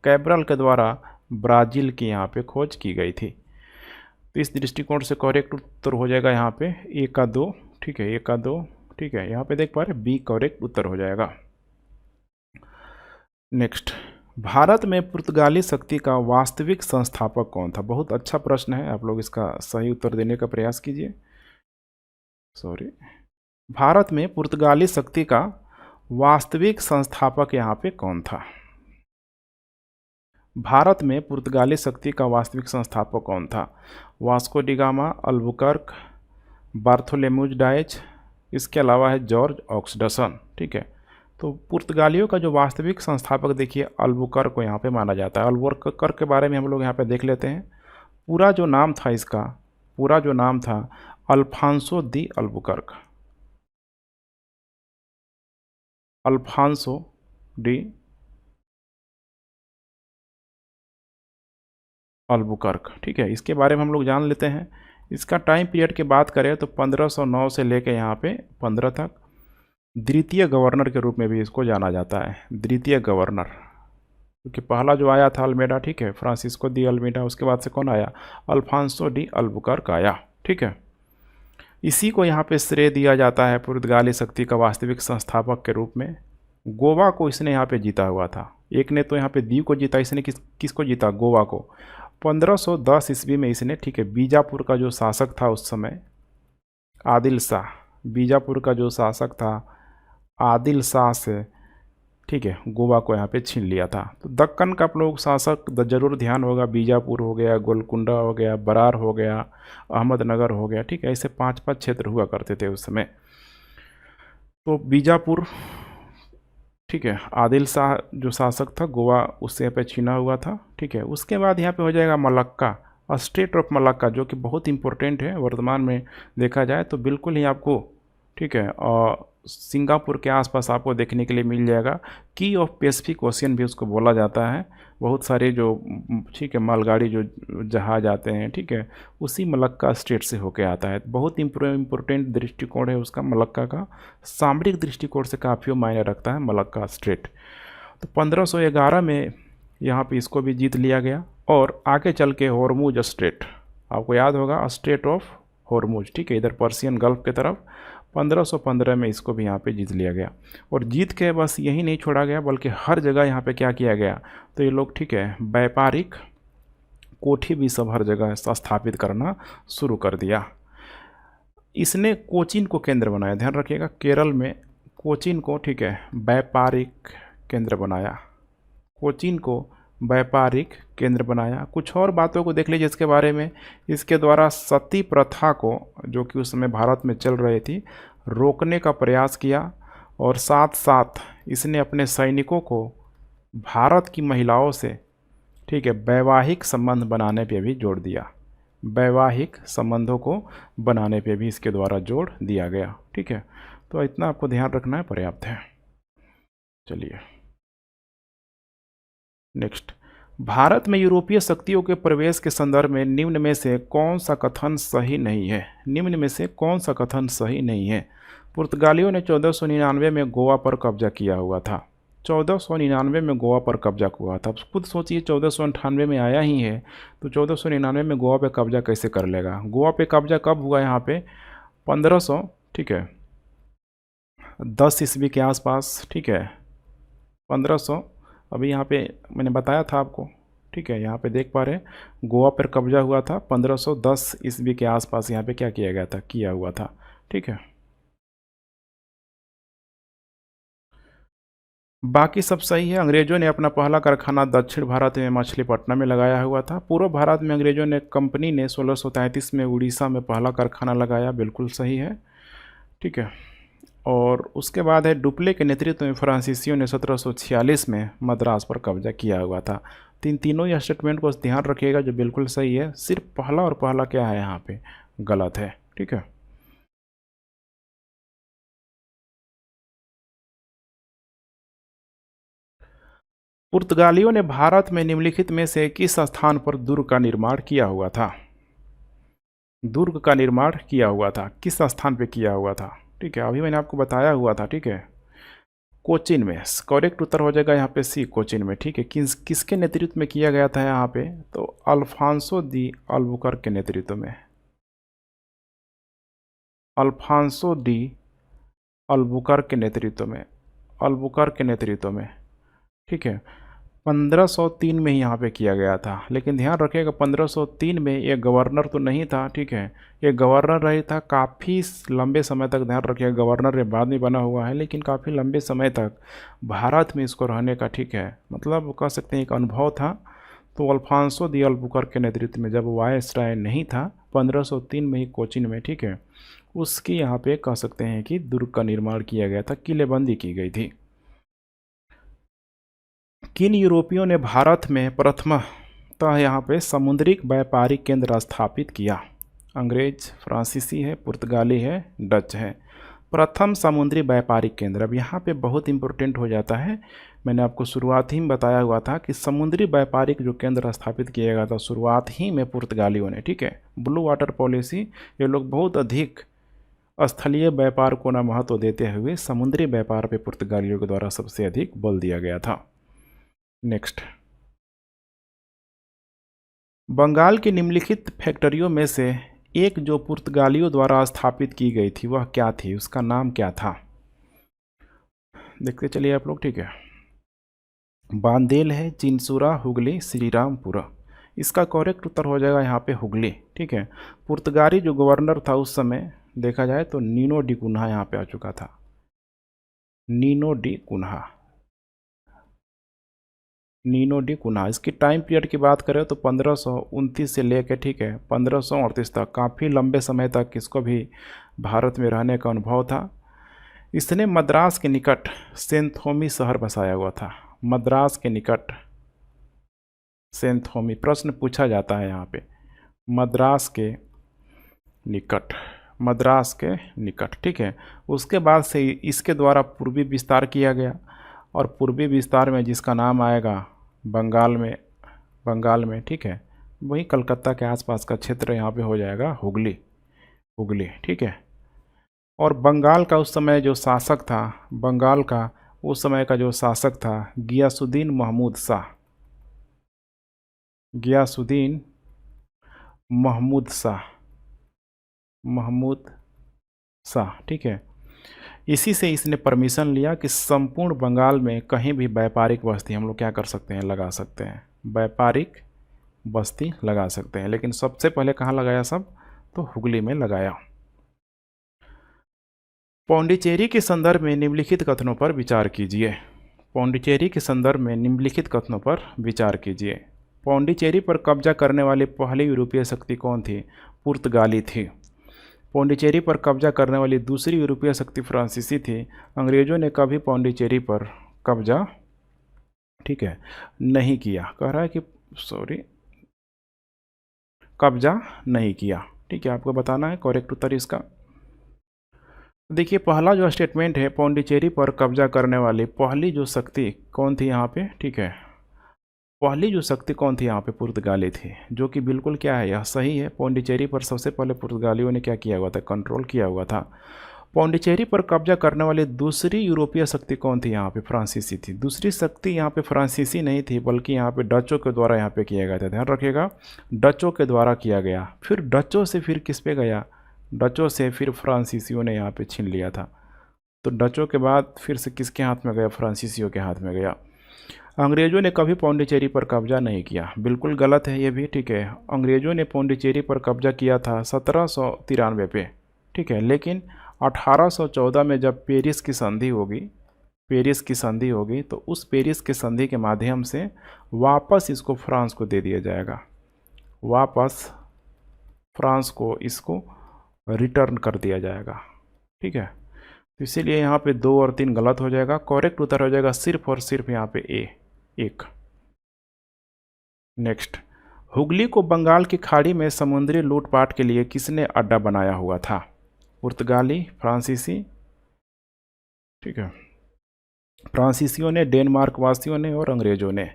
कैब्रल के द्वारा ब्राज़ील की यहाँ पे खोज की गई थी। तो इस दृष्टिकोण से करेक्ट उत्तर हो जाएगा यहाँ पे ए का 2, ठीक है, ए का 2, ठीक है, यहाँ पे देख पा रहे बी करेक्ट उत्तर हो जाएगा। नेक्स्ट, भारत में पुर्तगाली शक्ति का वास्तविक संस्थापक कौन था? बहुत अच्छा प्रश्न है, आप लोग इसका सही उत्तर देने का प्रयास कीजिए। भारत में पुर्तगाली शक्ति का वास्तविक संस्थापक यहाँ पे कौन था? भारत में पुर्तगाली शक्ति का वास्तविक संस्थापक कौन था? Vasco da Gama, Albuquerque, Bartolomeu Dias, इसके अलावा है जॉर्ज ऑक्सडसन। ठीक है, तो पुर्तगालियों का जो वास्तविक संस्थापक देखिए अल्बुकर्क को यहाँ पे माना जाता है। अल्बुकर्क के बारे में हम लोग यहाँ पे देख लेते हैं। पूरा जो नाम था इसका, पूरा जो नाम था Alfonso de Albuquerque, Alfonso de Albuquerque. ठीक है, इसके बारे में हम लोग जान लेते हैं। इसका टाइम पीरियड की बात करें तो 1509 से लेकर यहाँ पे 15 तक। द्वितीय गवर्नर के रूप में भी इसको जाना जाता है, द्वितीय गवर्नर, क्योंकि पहला जो आया था अल्मेडा, ठीक है, फ्रांसिस्को दी अल्मेडा, उसके बाद से कौन आया? अल्फांसो डी अल्बुकर्क आया। ठीक है, इसी को यहाँ पे श्रेय दिया जाता है पुर्तगाली शक्ति का वास्तविक संस्थापक के रूप में। गोवा को इसने यहाँ पे जीता हुआ था। एक ने तो यहाँ पे दीव को जीता, इसने किसको जीता? गोवा को। 1510 ईस्वी में इसने, ठीक है, बीजापुर का जो शासक था उस समय, आदिल शाह, बीजापुर का जो शासक था आदिल शाह से, ठीक है, गोवा को यहाँ पे छीन लिया था। तो दक्कन का आप लोग शासक जरूर ध्यान होगा, बीजापुर हो गया, गोलकुंडा हो गया, बरार हो गया, अहमदनगर हो गया। ठीक है, ऐसे 5-5 क्षेत्र हुआ करते थे उस समय। तो बीजापुर, ठीक है, आदिल शाह जो शासक था गोवा, उससे यहाँ पे छीना हुआ था। ठीक है, उसके बाद यहाँ पे हो जाएगा मलक्का, स्टेट ऑफ मलक्का, जो कि बहुत इंपॉर्टेंट है वर्तमान में देखा जाए तो बिल्कुल ही आपको, ठीक है, और सिंगापुर के आसपास आपको देखने के लिए मिल जाएगा। की ऑफ पैसिफिक ओशियन भी उसको बोला जाता है। बहुत सारे जो, ठीक है, मालगाड़ी जो जहाज आते हैं, ठीक है, उसी मलक्का स्टेट से होके आता है। बहुत इम्पोर्टेंट दृष्टिकोण है उसका, मलक्का का सामरिक दृष्टिकोण से काफ़ी मायने रखता है मलक्का स्टेट। तो 1511 में यहाँ पे इसको भी जीत लिया गया। और आगे चल के हॉर्मुज स्ट्रेट, आपको याद होगा स्ट्रेट ऑफ हॉर्मुज, ठीक है, इधर पर्शियन गल्फ की तरफ, 1515 में इसको भी यहाँ पे जीत लिया गया। और जीत के बस यही नहीं छोड़ा गया, बल्कि हर जगह यहाँ पे क्या किया गया, तो ये लोग, ठीक है, व्यापारिक कोठी भी सब हर जगह स्थापित करना शुरू कर दिया। इसने कोचीन को केंद्र बनाया, ध्यान रखिएगा, केरल में कोचीन को, ठीक है, व्यापारिक केंद्र बनाया, कोचीन को व्यापारिक केंद्र बनाया। कुछ और बातों को देख लीजिए इसके बारे में। इसके द्वारा सती प्रथा को, जो कि उस समय भारत में चल रही थी, रोकने का प्रयास किया। और साथ साथ इसने अपने सैनिकों को भारत की महिलाओं से, ठीक है, वैवाहिक संबंध बनाने पे भी जोर दिया, वैवाहिक संबंधों को बनाने पे भी इसके द्वारा जोर दिया गया। ठीक है, तो इतना आपको ध्यान रखना है, पर्याप्त है। चलिए नेक्स्ट, भारत में यूरोपीय शक्तियों के प्रवेश के संदर्भ में निम्न में से कौन सा कथन सही नहीं है? निम्न में से कौन सा कथन सही नहीं है? पुर्तगालियों ने 1499 में गोवा पर कब्जा किया हुआ था। 1499 में गोवा पर कब्जा हुआ था। खुद सोचिए, 1498 में आया ही है, तो 1499 में गोवा पे कब्जा कैसे कर लेगा? गोवा पे कब्जा कब हुआ? यहाँ पे 1500, ठीक है, 10 ईस्वी के आसपास। ठीक है, 1500, अभी यहाँ पे मैंने बताया था आपको, ठीक है, यहाँ पे देख पा रहे हैं, गोवा पर कब्जा हुआ था 1510 ईस्वी के आसपास। यहाँ पे क्या किया गया था? किया हुआ था। ठीक है, बाकी सब सही है। अंग्रेजों ने अपना पहला कारखाना दक्षिण भारत में मछलीपट्टनम में लगाया हुआ था। पूर्व भारत में अंग्रेजों ने, कंपनी ने 1633 में उड़ीसा में पहला कारखाना लगाया, बिल्कुल सही है। ठीक है, और उसके बाद है डुप्ले के नेतृत्व में फ्रांसीसियों ने 1746 में मद्रास पर कब्जा किया हुआ था। तीनों ही स्टेटमेंट को ध्यान रखिएगा, जो बिल्कुल सही है। सिर्फ पहला और पहला क्या है यहाँ पे गलत है। ठीक है, पुर्तगालियों ने भारत में निम्नलिखित में से किस स्थान पर दुर्ग का निर्माण किया हुआ था? दुर्ग का निर्माण किया हुआ था, किस स्थान पे किया हुआ था? ठीक है, अभी मैंने आपको बताया हुआ था। ठीक है, कोचीन में। करेक्ट उत्तर हो जाएगा यहाँ पे सी, कोचीन में। ठीक है, किसके नेतृत्व में किया गया था यहाँ पे? तो अल्फांसो दी अल्बुकर्क के नेतृत्व में, अल्फांसो डी अल्बुकर्क के नेतृत्व में, अल्बुकर्क के नेतृत्व में। ठीक है, 1503 में ही यहाँ पे किया गया था। लेकिन ध्यान रखिएगा, 1503 में ये गवर्नर तो नहीं था। ठीक है, ये गवर्नर रही था काफ़ी लंबे समय तक। ध्यान रखिएगा, गवर्नर ये बाद में बना हुआ है, लेकिन काफ़ी लंबे समय तक भारत में इसको रहने का, ठीक है, मतलब कह सकते हैं एक अनुभव था। तो अल्फांसो दी अल्बुकर्क के नेतृत्व में, जब वायसराय नहीं था 1503 में ही कोचीन में, ठीक है, उसकी यहाँ पे कह सकते हैं कि दुर्ग का निर्माण किया गया था, किलेबंदी की गई थी। किन यूरोपियों ने भारत में प्रथमतः यहाँ पे समुद्री व्यापारिक केंद्र स्थापित किया? अंग्रेज, फ्रांसीसी है, पुर्तगाली है, डच है। प्रथम समुद्री व्यापारिक केंद्र, अब यहाँ पे बहुत इंपॉर्टेंट हो जाता है। मैंने आपको शुरुआत ही में बताया हुआ था कि समुद्री व्यापारिक जो केंद्र स्थापित किया गया था शुरुआत ही में पुर्तगालियों ने, ठीक है। ब्लू वाटर पॉलिसी, ये लोग बहुत अधिक स्थलीय व्यापार को न महत्व देते हुए समुद्री व्यापार पे पुर्तगालियों के द्वारा सबसे अधिक बल दिया गया था। नेक्स्ट, बंगाल की निम्नलिखित फैक्ट्रियों में से एक जो पुर्तगालियों द्वारा स्थापित की गई थी वह क्या थी, उसका नाम क्या था? देखते चलिए आप लोग, ठीक है। बांदेल है, चिंसुरा, हुगली, श्रीरामपुरा। इसका करेक्ट उत्तर हो जाएगा यहाँ पे हुगली, ठीक है। पुर्तगाली जो गवर्नर था उस समय देखा जाए तो नीनो डी कुन्हा यहाँ पे आ चुका था, Nuno da Cunha, Nuno da Cunha. इसकी टाइम पीरियड की बात करें तो 1529 से लेकर, ठीक है, 1538 तक, काफ़ी लंबे समय तक इसको भी भारत में रहने का अनुभव था। इसने मद्रास के निकट सेंथोमी शहर बसाया हुआ था, मद्रास के निकट सेंथोमी। प्रश्न पूछा जाता है यहाँ पे, मद्रास के निकट, मद्रास के निकट, ठीक है। उसके बाद से इसके द्वारा पूर्वी विस्तार किया गया, और पूर्वी विस्तार में जिसका नाम आएगा बंगाल में, ठीक है, वही कलकत्ता के आसपास का क्षेत्र यहाँ पे हो जाएगा हुगली, हुगली, ठीक है। और बंगाल का उस समय जो शासक था, बंगाल का उस समय का जो शासक था गियासुद्दीन महमूद शाह, गियासुद्दीन महमूद शाह, महमूद शाह, ठीक है। इसी से इसने परमिशन लिया कि संपूर्ण बंगाल में कहीं भी व्यापारिक बस्ती हम लोग क्या कर सकते हैं, लगा सकते हैं, व्यापारिक बस्ती लगा सकते हैं। लेकिन सबसे पहले कहाँ लगाया सब, तो हुगली में लगाया। पौंडीचेरी के संदर्भ में निम्नलिखित कथनों पर विचार कीजिए। पौंडीचेरी के संदर्भ में निम्नलिखित कथनों पर विचार कीजिए। पौंडीचेरी पर कब्जा करने वाली पहली यूरोपीय शक्ति कौन थी? पुर्तगाली थी। पौंडीचेरी पर कब्जा करने वाली दूसरी यूरोपीय शक्ति फ्रांसीसी थी। अंग्रेजों ने कभी पौंडीचेरी पर कब्जा, ठीक है, नहीं किया। कह रहा है कि कब्जा नहीं किया, ठीक है। आपको बताना है करेक्ट उत्तर इसका। देखिए, पहला जो स्टेटमेंट है, पौंडीचेरी पर कब्जा करने वाली पहली जो शक्ति कौन थी यहाँ पे, ठीक है, पहली जो शक्ति कौन थी यहाँ पे, पुर्तगाली थी, जो कि बिल्कुल क्या है, यह सही है। पौंडीचेरी पर सबसे पहले पुर्तगालियों ने क्या किया हुआ था, कंट्रोल किया हुआ था। पौंडीचेरी पर कब्जा करने वाली दूसरी यूरोपीय शक्ति कौन थी यहाँ पे, फ्रांसीसी थी। दूसरी शक्ति यहाँ पे फ्रांसीसी नहीं थी, बल्कि यहाँ पे डचों के द्वारा यहाँ पे किया गया था। ध्यान रखिएगा, डचों के द्वारा किया गया। फिर डचों से फिर किस पे गया, डचों से फिर फ्रांसीसियों ने यहाँ पे छीन लिया था। तो डचों के बाद फिर से किसके हाथ में गया, फ्रांसीसियों के हाथ में गया। अंग्रेज़ों ने कभी पौंडीचेरी पर कब्जा नहीं किया, बिल्कुल गलत है ये भी, ठीक है। अंग्रेज़ों ने पौंडीचेरी पर कब्जा किया था 1793 पे, ठीक है। लेकिन 1814 में जब पेरिस की संधि होगी, पेरिस की संधि होगी, तो उस पेरिस की संधि के माध्यम से वापस इसको फ्रांस को दे दिया जाएगा, वापस फ्रांस को इसको रिटर्न कर दिया जाएगा, ठीक है। तो इसीलिए यहाँ पे 2 और 3 गलत हो जाएगा। करेक्ट उत्तर हो जाएगा सिर्फ और सिर्फ यहाँ पे ए, 1। नेक्स्ट, हुगली को बंगाल की खाड़ी में समुद्री लूटपाट के लिए किसने अड्डा बनाया हुआ था? पुर्तगाली, फ्रांसीसी, ठीक है, फ्रांसीसियों ने, डेनमार्क वासियों ने और अंग्रेज़ों ने।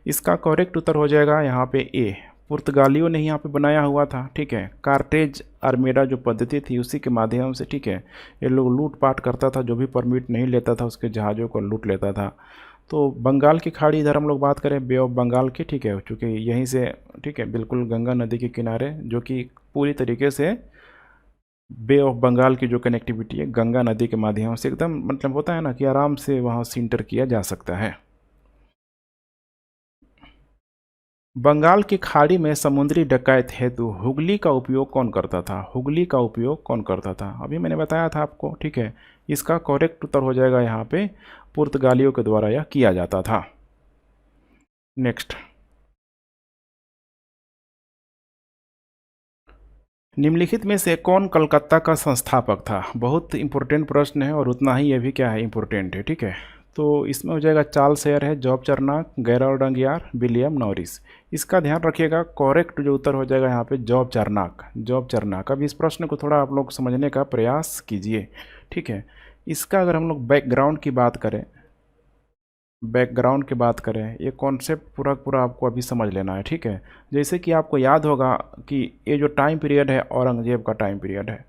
इसका करेक्ट उत्तर हो जाएगा यहाँ पे ए, पुर्तगालियों ने यहाँ पे बनाया हुआ था, ठीक है। कार्टेज आर्मेडा जो पद्धति थी उसी के माध्यम से, ठीक है, ये लोग लूटपाट करता था, जो भी परमिट नहीं लेता था उसके जहाज़ों को लूट लेता था। तो बंगाल की खाड़ी, इधर हम लोग बात करें बे ऑफ बंगाल की, ठीक है, चूँकि यहीं से, ठीक है, बिल्कुल गंगा नदी के किनारे, जो कि पूरी तरीके से बे ऑफ बंगाल की जो कनेक्टिविटी है गंगा नदी के माध्यम से एकदम, मतलब होता है ना कि आराम से वहाँ से इंटर किया जा सकता है। बंगाल की खाड़ी में समुद्री डकैत हेतु हुगली का उपयोग कौन करता था? हुगली का उपयोग कौन करता था? अभी मैंने बताया था आपको, ठीक है। इसका करेक्ट उत्तर हो जाएगा यहाँ पे पुर्तगालियों के द्वारा यह किया जाता था। नेक्स्ट, निम्नलिखित में से कौन कलकत्ता का संस्थापक था? बहुत इंपॉर्टेंट प्रश्न है और उतना ही ये भी क्या है, इंपॉर्टेंट है, ठीक है। तो इसमें हो जाएगा चार्ल्स एयर है, जॉब चर्नाक, गैराल्ड डंगियार, विलियम नॉरिस। इसका ध्यान रखिएगा, करेक्ट जो उत्तर हो जाएगा यहाँ पे जॉब चर्नाक, जॉब चर्नाक। अब इस प्रश्न को थोड़ा आप लोग समझने का प्रयास कीजिए, ठीक है। इसका अगर हम लोग बैकग्राउंड की बात करें, बैकग्राउंड की बात करें, ये कॉन्सेप्ट पूरा पूरा आपको अभी समझ लेना है, ठीक है। जैसे कि आपको याद होगा कि ये जो टाइम पीरियड है औरंगजेब का टाइम पीरियड है,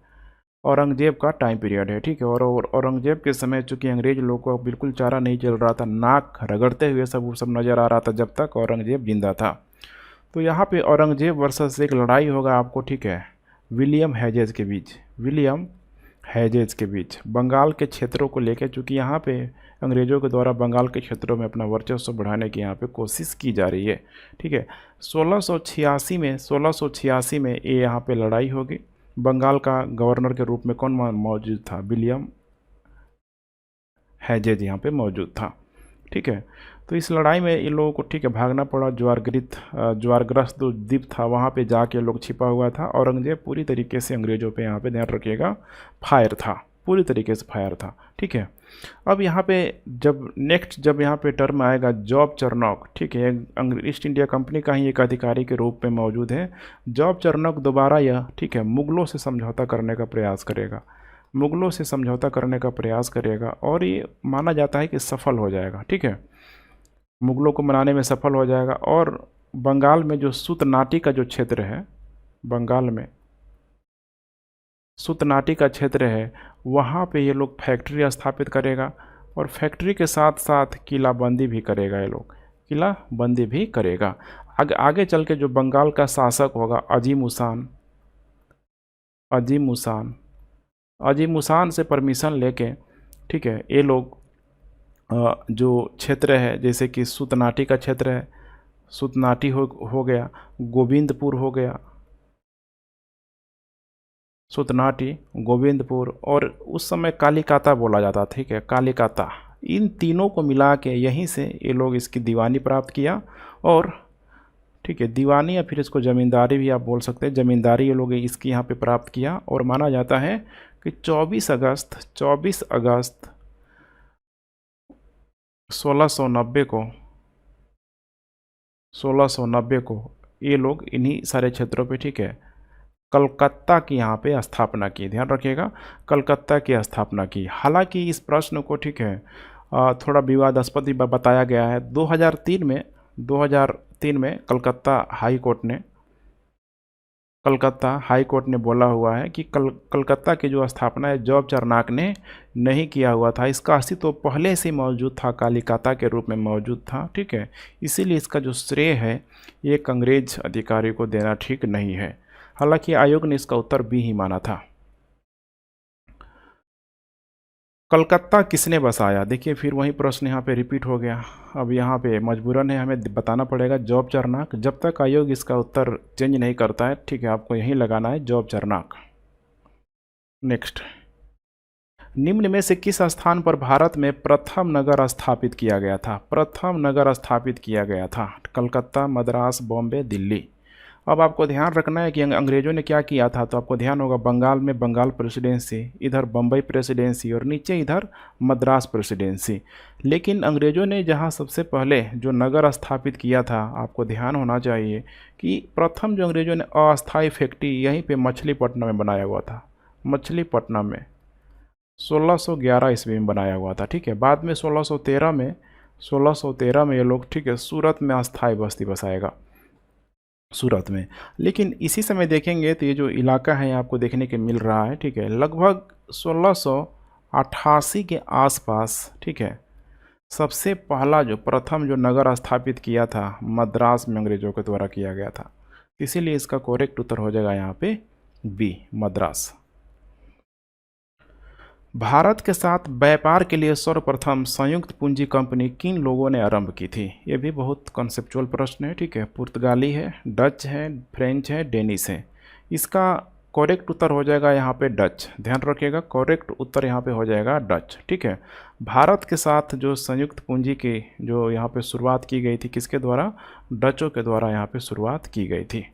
औरंगजेब का टाइम पीरियड है, ठीक है। और औरंगजेब के समय चूंकि अंग्रेज लोगों को बिल्कुल चारा नहीं चल रहा था, नाक रगड़ते हुए सब वो सब नज़र आ रहा था जब तक औरंगजेब जिंदा था। तो यहाँ पे औरंगजेब वर्सेस एक लड़ाई होगा आपको, ठीक है, विलियम हेजेज के बीच, विलियम हेजेज के बीच बंगाल के क्षेत्रों को लेकर, चूँकि यहाँ पे अंग्रेज़ों के द्वारा बंगाल के क्षेत्रों में अपना वर्चस्व बढ़ाने की यहाँ पे कोशिश की जा रही है, ठीक है। 1686 में ये यहाँ पे लड़ाई होगी। बंगाल का गवर्नर के रूप में कौन मौजूद था? विलियम हेजेज यहाँ पे मौजूद था, ठीक है। तो इस लड़ाई में इन लोगों को, ठीक है, भागना पड़ा। ज्वारग्रस्त जो द्वीप था वहाँ पे जाके लोग छिपा हुआ था। औरंगजेब पूरी तरीके से अंग्रेज़ों पे यहाँ पे ध्यान रखिएगा फायर था, पूरी तरीके से फायर था, ठीक है। अब यहाँ पे जब यहाँ पे टर्म आएगा जॉब चर्नॉक, ठीक है, ईस्ट इंडिया कंपनी का ही एक अधिकारी के रूप में मौजूद है। जॉब चर्नॉक दोबारा यह, ठीक है, मुगलों से समझौता करने का प्रयास करेगा, मुगलों से समझौता करने का प्रयास करेगा और ये माना जाता है कि सफल हो जाएगा, ठीक है, मुगलों को मनाने में सफल हो जाएगा। और बंगाल में जो सुतनाटी का जो क्षेत्र है, बंगाल में सुतनाटी का क्षेत्र है, वहाँ पे ये लोग फैक्ट्री स्थापित करेगा और फैक्ट्री के साथ साथ किलाबंदी भी करेगा, ये लोग किलाबंदी भी करेगा। आगे चल के जो बंगाल का शासक होगा अजीम उसान से परमिशन लेके, ठीक है, ये लोग जो क्षेत्र है, जैसे कि सुतनाटी का क्षेत्र है, सुतनाटी हो गया, गोविंदपुर हो गया, सुतनाटी, गोविंदपुर, और उस समय कालीकाता बोला जाता, ठीक है, कालीकाता। इन तीनों को मिला के यहीं से ये लोग इसकी दीवानी प्राप्त किया और, ठीक है, दीवानी या फिर इसको ज़मींदारी भी आप बोल सकते हैं, ज़मींदारी ये लोग इसकी यहाँ पे प्राप्त किया। और माना जाता है कि 24 अगस्त 1690 को ये लोग इन्हीं सारे क्षेत्रों पे, ठीक है, कलकत्ता की यहाँ पे स्थापना की। ध्यान रखिएगा, कलकत्ता की स्थापना की। हालांकि इस प्रश्न को, ठीक है, थोड़ा विवादास्पद भी बताया गया है। 2003 में कलकत्ता हाई कोर्ट ने बोला हुआ है कि कलकत्ता की जो स्थापना है जॉब चर्नाक ने नहीं किया हुआ था, इसका अस्तित्व तो पहले से मौजूद था, कालीकाता के रूप में मौजूद था, ठीक है। इसीलिए इसका जो श्रेय है ये एक अंग्रेज अधिकारी को देना ठीक नहीं है। हालांकि आयोग ने इसका उत्तर बी ही माना था। कलकत्ता किसने बसाया? देखिए फिर वही प्रश्न यहाँ पे रिपीट हो गया। अब यहाँ पे मजबूरन है, हमें बताना पड़ेगा जॉब चर्नाक। जब तक आयोग इसका उत्तर चेंज नहीं करता है, ठीक है, आपको यहीं लगाना है जॉब चर्नाक। नेक्स्ट, निम्न में से किस स्थान पर भारत में प्रथम नगर स्थापित किया गया था? प्रथम नगर स्थापित किया गया था कलकत्ता, मद्रास, बॉम्बे, दिल्ली। अब आपको ध्यान रखना है कि अंग्रेज़ों ने क्या किया था। तो आपको ध्यान होगा, बंगाल में बंगाल प्रेसिडेंसी, इधर बम्बई प्रेसिडेंसी और नीचे इधर मद्रास प्रेसिडेंसी। लेकिन अंग्रेज़ों ने जहां सबसे पहले जो नगर स्थापित किया था, आपको ध्यान होना चाहिए कि प्रथम जो अंग्रेज़ों ने अस्थायी फैक्ट्री यहीं पे मछलीपट्टनम में बनाया हुआ था। मछलीपट्टनम में 1611 ईस्वी में बनाया हुआ था, ठीक है। बाद में 1613 में ये लोग, ठीक है, सूरत में अस्थायी बस्ती बसाएगा, सूरत में। लेकिन इसी समय देखेंगे तो ये जो इलाका है आपको देखने के मिल रहा है, ठीक है, लगभग 1688 के आसपास, ठीक है, सबसे पहला जो प्रथम जो नगर स्थापित किया था मद्रास में अंग्रेजों के द्वारा किया गया था। इसीलिए इसका करेक्ट उत्तर हो जाएगा यहाँ पे बी, मद्रास। भारत के साथ व्यापार के लिए सर्वप्रथम संयुक्त पूंजी कंपनी किन लोगों ने आरंभ की थी? ये भी बहुत कॉन्सेप्चुअल प्रश्न है, ठीक है। पुर्तगाली है, डच है, फ्रेंच है, डेनिश है। इसका करेक्ट उत्तर हो जाएगा यहाँ पे डच। ध्यान रखिएगा, करेक्ट उत्तर यहाँ पे हो जाएगा डच, ठीक है। भारत के साथ जो संयुक्त पूंजी की जो यहाँ पे शुरुआत की गई थी, किसके द्वारा? डचों के द्वारा यहाँ पे शुरुआत की गई थी।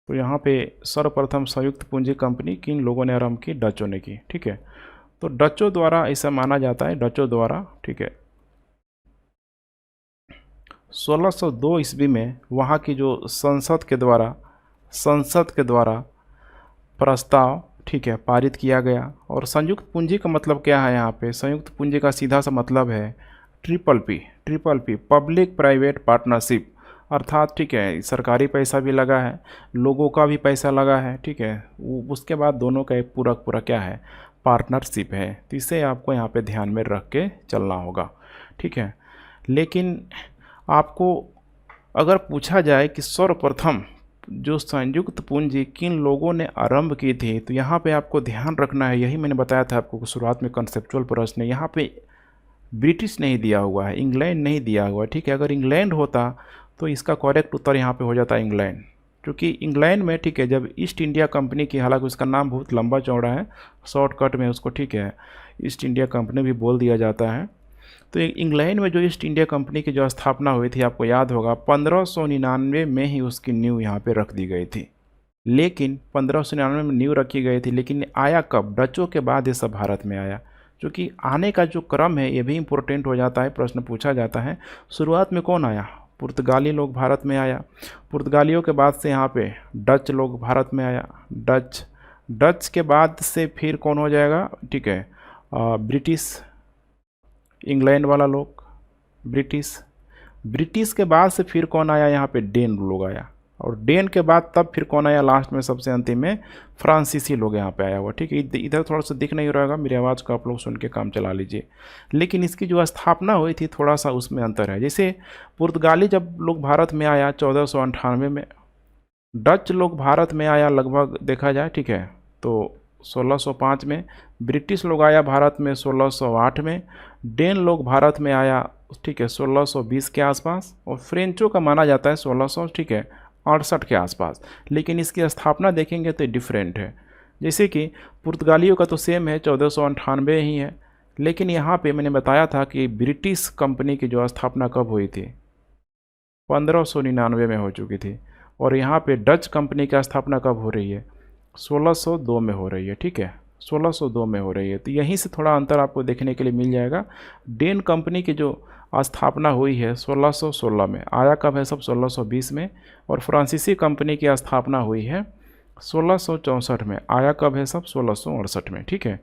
तो यहाँ पे सर्वप्रथम संयुक्त पूंजी कंपनी किन लोगों ने आरंभ की? डचों ने की। ठीक है, तो डचों द्वारा ऐसा माना जाता है, डचों द्वारा, ठीक है, 1602 ईस्वी में वहाँ की जो संसद के द्वारा प्रस्ताव, ठीक है, पारित किया गया। और संयुक्त पूंजी का मतलब क्या है? यहाँ पे संयुक्त पूंजी का सीधा सा मतलब है triple P, public private partnership, अर्थात, ठीक है, सरकारी पैसा भी लगा है, लोगों का भी पैसा लगा है, ठीक है, उसके बाद दोनों का एक पूरा क्या है? पार्टनरशिप है। तो इसे आपको यहाँ पे ध्यान में रख के चलना होगा। ठीक है, लेकिन आपको अगर पूछा जाए कि सर्वप्रथम जो संयुक्त पूंजी किन लोगों ने आरंभ की थी, तो यहाँ पे आपको ध्यान रखना है, यही मैंने बताया था आपको शुरुआत में कंसेप्चुअल प्रश्न है, यहाँ पे ब्रिटिश नहीं दिया हुआ है, इंग्लैंड नहीं दिया हुआ है। ठीक है, अगर इंग्लैंड होता तो इसका करेक्ट उत्तर यहाँ पे हो जाता इंग्लैंड, क्योंकि इंग्लैंड में, ठीक है, जब ईस्ट इंडिया कंपनी की, हालांकि उसका नाम बहुत लंबा चौड़ा है, शॉर्टकट में उसको, ठीक है, ईस्ट इंडिया कंपनी भी बोल दिया जाता है। तो इंग्लैंड में जो ईस्ट इंडिया कंपनी की जो स्थापना हुई थी, आपको याद होगा 1599 में ही उसकी नींव यहाँ पे रख दी गई थी। लेकिन 1599 में नींव रखी गई थी, लेकिन आया कब? डचों के बाद ये सब भारत में आया। क्योंकि आने का जो क्रम है ये भी इम्पोर्टेंट हो जाता है, प्रश्न पूछा जाता है। शुरुआत में कौन आया? पुर्तगाली लोग भारत में आया। पुर्तगालियों के बाद से यहाँ पे डच लोग भारत में आया। डच के बाद से फिर कौन हो जाएगा? ठीक है, ब्रिटिश, इंग्लैंड वाला लोग, ब्रिटिश के बाद से फिर कौन आया? यहाँ पे डेन लोग आया। और डेन के बाद तब फिर कौन आया? लास्ट में सबसे अंतिम में फ्रांसीसी लोग यहाँ पे आया हुआ। ठीक है, इधर थोड़ा सा दिख नहीं रहेगा, मेरी आवाज़ को आप लोग सुन के काम चला लीजिए। लेकिन इसकी जो स्थापना हुई थी थोड़ा सा उसमें अंतर है। जैसे पुर्तगाली जब लोग भारत में आया 1498 में, डच लोग भारत में आया लगभग देखा जाए, ठीक है, तो 1605 में, ब्रिटिश लोग आया भारत में 1608 में, डेन लोग भारत में आया, ठीक है, 1620 के आसपास, और फ्रेंचों का माना जाता है 1600, ठीक है, 68 के आसपास। लेकिन इसकी स्थापना देखेंगे तो डिफरेंट है। जैसे कि पुर्तगालियों का तो सेम है, 1498 ही है, लेकिन यहाँ पे मैंने बताया था कि ब्रिटिश कंपनी की जो स्थापना कब हुई थी? 1599 में हो चुकी थी। और यहाँ पे डच कंपनी की स्थापना कब हो रही है? 1602 में हो रही है। ठीक है, 1602 में हो रही है। तो यहीं से थोड़ा अंतर आपको देखने के लिए मिल जाएगा। डेन कंपनी की जो स्थापना हुई है 1616 में, आया कब है सब? 1620 में। और फ्रांसीसी कंपनी की स्थापना हुई है 1664 में, आया कब है सब? 1668 में। ठीक है,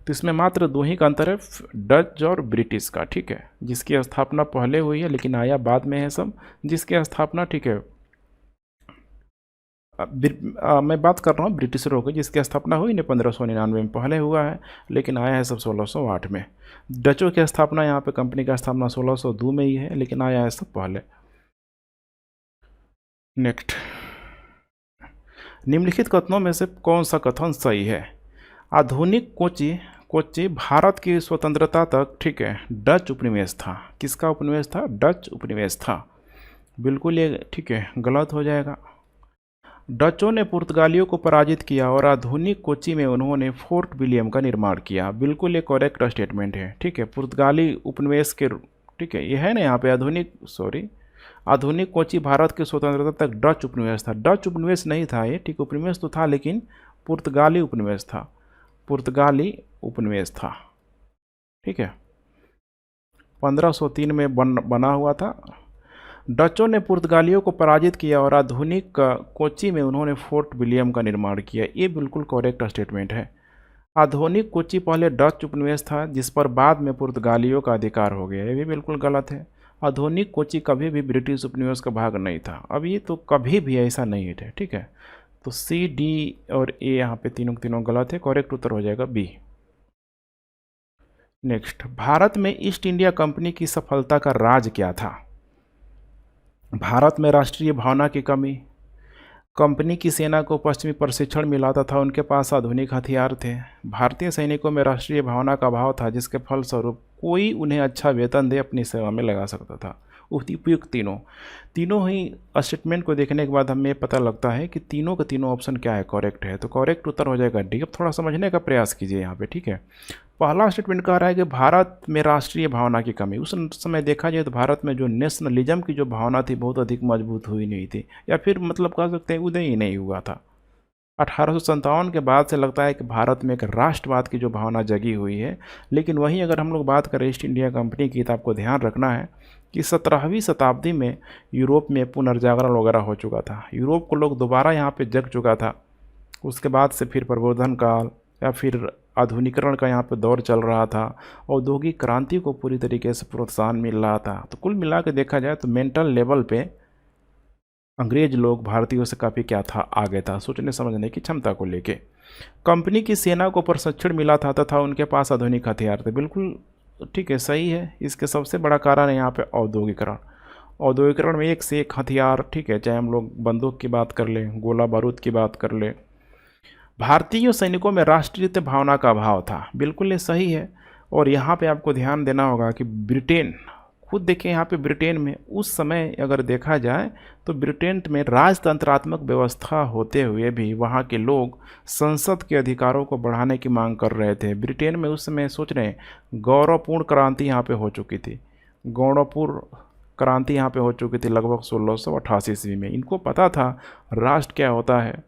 तो इसमें मात्र दो ही का अंतर है, डच और ब्रिटिश का। ठीक है, जिसकी स्थापना पहले हुई है लेकिन आया बाद में है सब, जिसकी स्थापना, ठीक है, मैं बात कर रहा हूँ ब्रिटिशरों की, जिसकी स्थापना हुई ना 1599 में, पहले हुआ है लेकिन आया है सब 1608 में। डचों की स्थापना, यहाँ पे कंपनी का स्थापना 1602 में ही है, लेकिन आया है सब पहले। नेक्स्ट, निम्नलिखित कथनों में से कौन सा कथन सही है? आधुनिक कोची भारत की स्वतंत्रता तक, ठीक है, डच उपनिवेश था। किसका उपनिवेश था? डच उपनिवेश था। बिल्कुल ये, ठीक है, गलत हो जाएगा। डचों ने पुर्तगालियों को पराजित किया और आधुनिक कोची में उन्होंने फोर्ट विलियम का निर्माण किया। बिल्कुल ये करेक्ट स्टेटमेंट है। ठीक है, पुर्तगाली उपनिवेश के, ठीक है, ये है ना यहाँ पे आधुनिक कोची भारत की स्वतंत्रता तक डच उपनिवेश था। डच उपनिवेश नहीं था ये, ठीक, उपनिवेश तो था लेकिन पुर्तगाली उपनिवेश था, पुर्तगाली उपनिवेश था। ठीक है, 1503 में बना हुआ था। डचों ने पुर्तगालियों को पराजित किया और आधुनिक कोची में उन्होंने फोर्ट विलियम का निर्माण किया। ये बिल्कुल करेक्ट स्टेटमेंट है। आधुनिक कोची पहले डच उपनिवेश था, जिस पर बाद में पुर्तगालियों का अधिकार हो गया। ये भी बिल्कुल गलत है। आधुनिक कोची कभी भी ब्रिटिश उपनिवेश का भाग नहीं था। अब ये तो कभी भी ऐसा नहीं है। ठीक है, तो सी, डी और ए यहाँ पे तीनों गलत है। करेक्ट उत्तर हो जाएगा बी। नेक्स्ट, भारत में ईस्ट इंडिया कंपनी की सफलता का राज क्या था? भारत में राष्ट्रीय भावना की कमी, कंपनी की सेना को पश्चिमी प्रशिक्षण मिलाता था, उनके पास आधुनिक हथियार थे, भारतीय सैनिकों में राष्ट्रीय भावना का अभाव था, जिसके फलस्वरूप कोई उन्हें अच्छा वेतन दे अपनी सेवा में लगा सकता था। उपयुक्त तीनों ही स्टेटमेंट को देखने के बाद हमें पता लगता है कि तीनों के तीनों ऑप्शन क्या है, करेक्ट है। तो करेक्ट उत्तर हो जाएगा डी। अब थोड़ा समझने का प्रयास कीजिए यहाँ पे। ठीक है, पहला स्टेटमेंट कह रहा है कि भारत में राष्ट्रीय भावना की कमी। उस समय देखा जाए तो भारत में जो नेशनलिज्म की जो भावना थी बहुत अधिक मजबूत हुई नहीं थी, या फिर मतलब कह सकते हैं उदय ही नहीं हुआ था। 1857 के बाद से लगता है कि भारत में एक राष्ट्रवाद की जो भावना जगी हुई है। लेकिन वहीं अगर हम लोग बात करें ईस्ट इंडिया कंपनी की, तो आपको ध्यान रखना है कि 17वीं शताब्दी में यूरोप में पुनर्जागरण वगैरह हो चुका था। यूरोप को लोग दोबारा यहाँ पे जग चुका था। उसके बाद से फिर प्रबोधन काल या फिर आधुनिकरण का यहाँ पे दौर चल रहा था। औद्योगिक क्रांति को पूरी तरीके से प्रोत्साहन मिल रहा था। तो कुल मिला के देखा जाए तो मेंटल लेवल पे अंग्रेज लोग भारतीयों से काफ़ी क्या था, आगे था सोचने समझने की क्षमता को लेके। कंपनी की सेना को प्रशिक्षण मिला था तथा उनके पास आधुनिक हथियार थे। बिल्कुल ठीक है, सही है। इसके सबसे बड़ा कारण है यहाँ पे औद्योगिकरण। औद्योगिकरण में एक से एक हथियार, ठीक है, चाहे हम लोग बंदूक की बात कर लें, गोला बारूद की बात कर लें। भारतीय सैनिकों में राष्ट्रीय भावना का अभाव था। बिल्कुल ये सही है। और यहाँ पे आपको ध्यान देना होगा कि ब्रिटेन, खुद देखिए यहाँ पे ब्रिटेन में उस समय अगर देखा जाए तो ब्रिटेन में राजतंत्रात्मक व्यवस्था होते हुए भी वहाँ के लोग संसद के अधिकारों को बढ़ाने की मांग कर रहे थे। ब्रिटेन में उस समय सोच रहे हैं गौरवपूर्ण क्रांति यहाँ पे हो चुकी थी। गौरवपूर्ण क्रांति यहाँ पे हो चुकी थी लगभग 1688 ईस्वी में। इनको पता था राष्ट्र क्या होता है,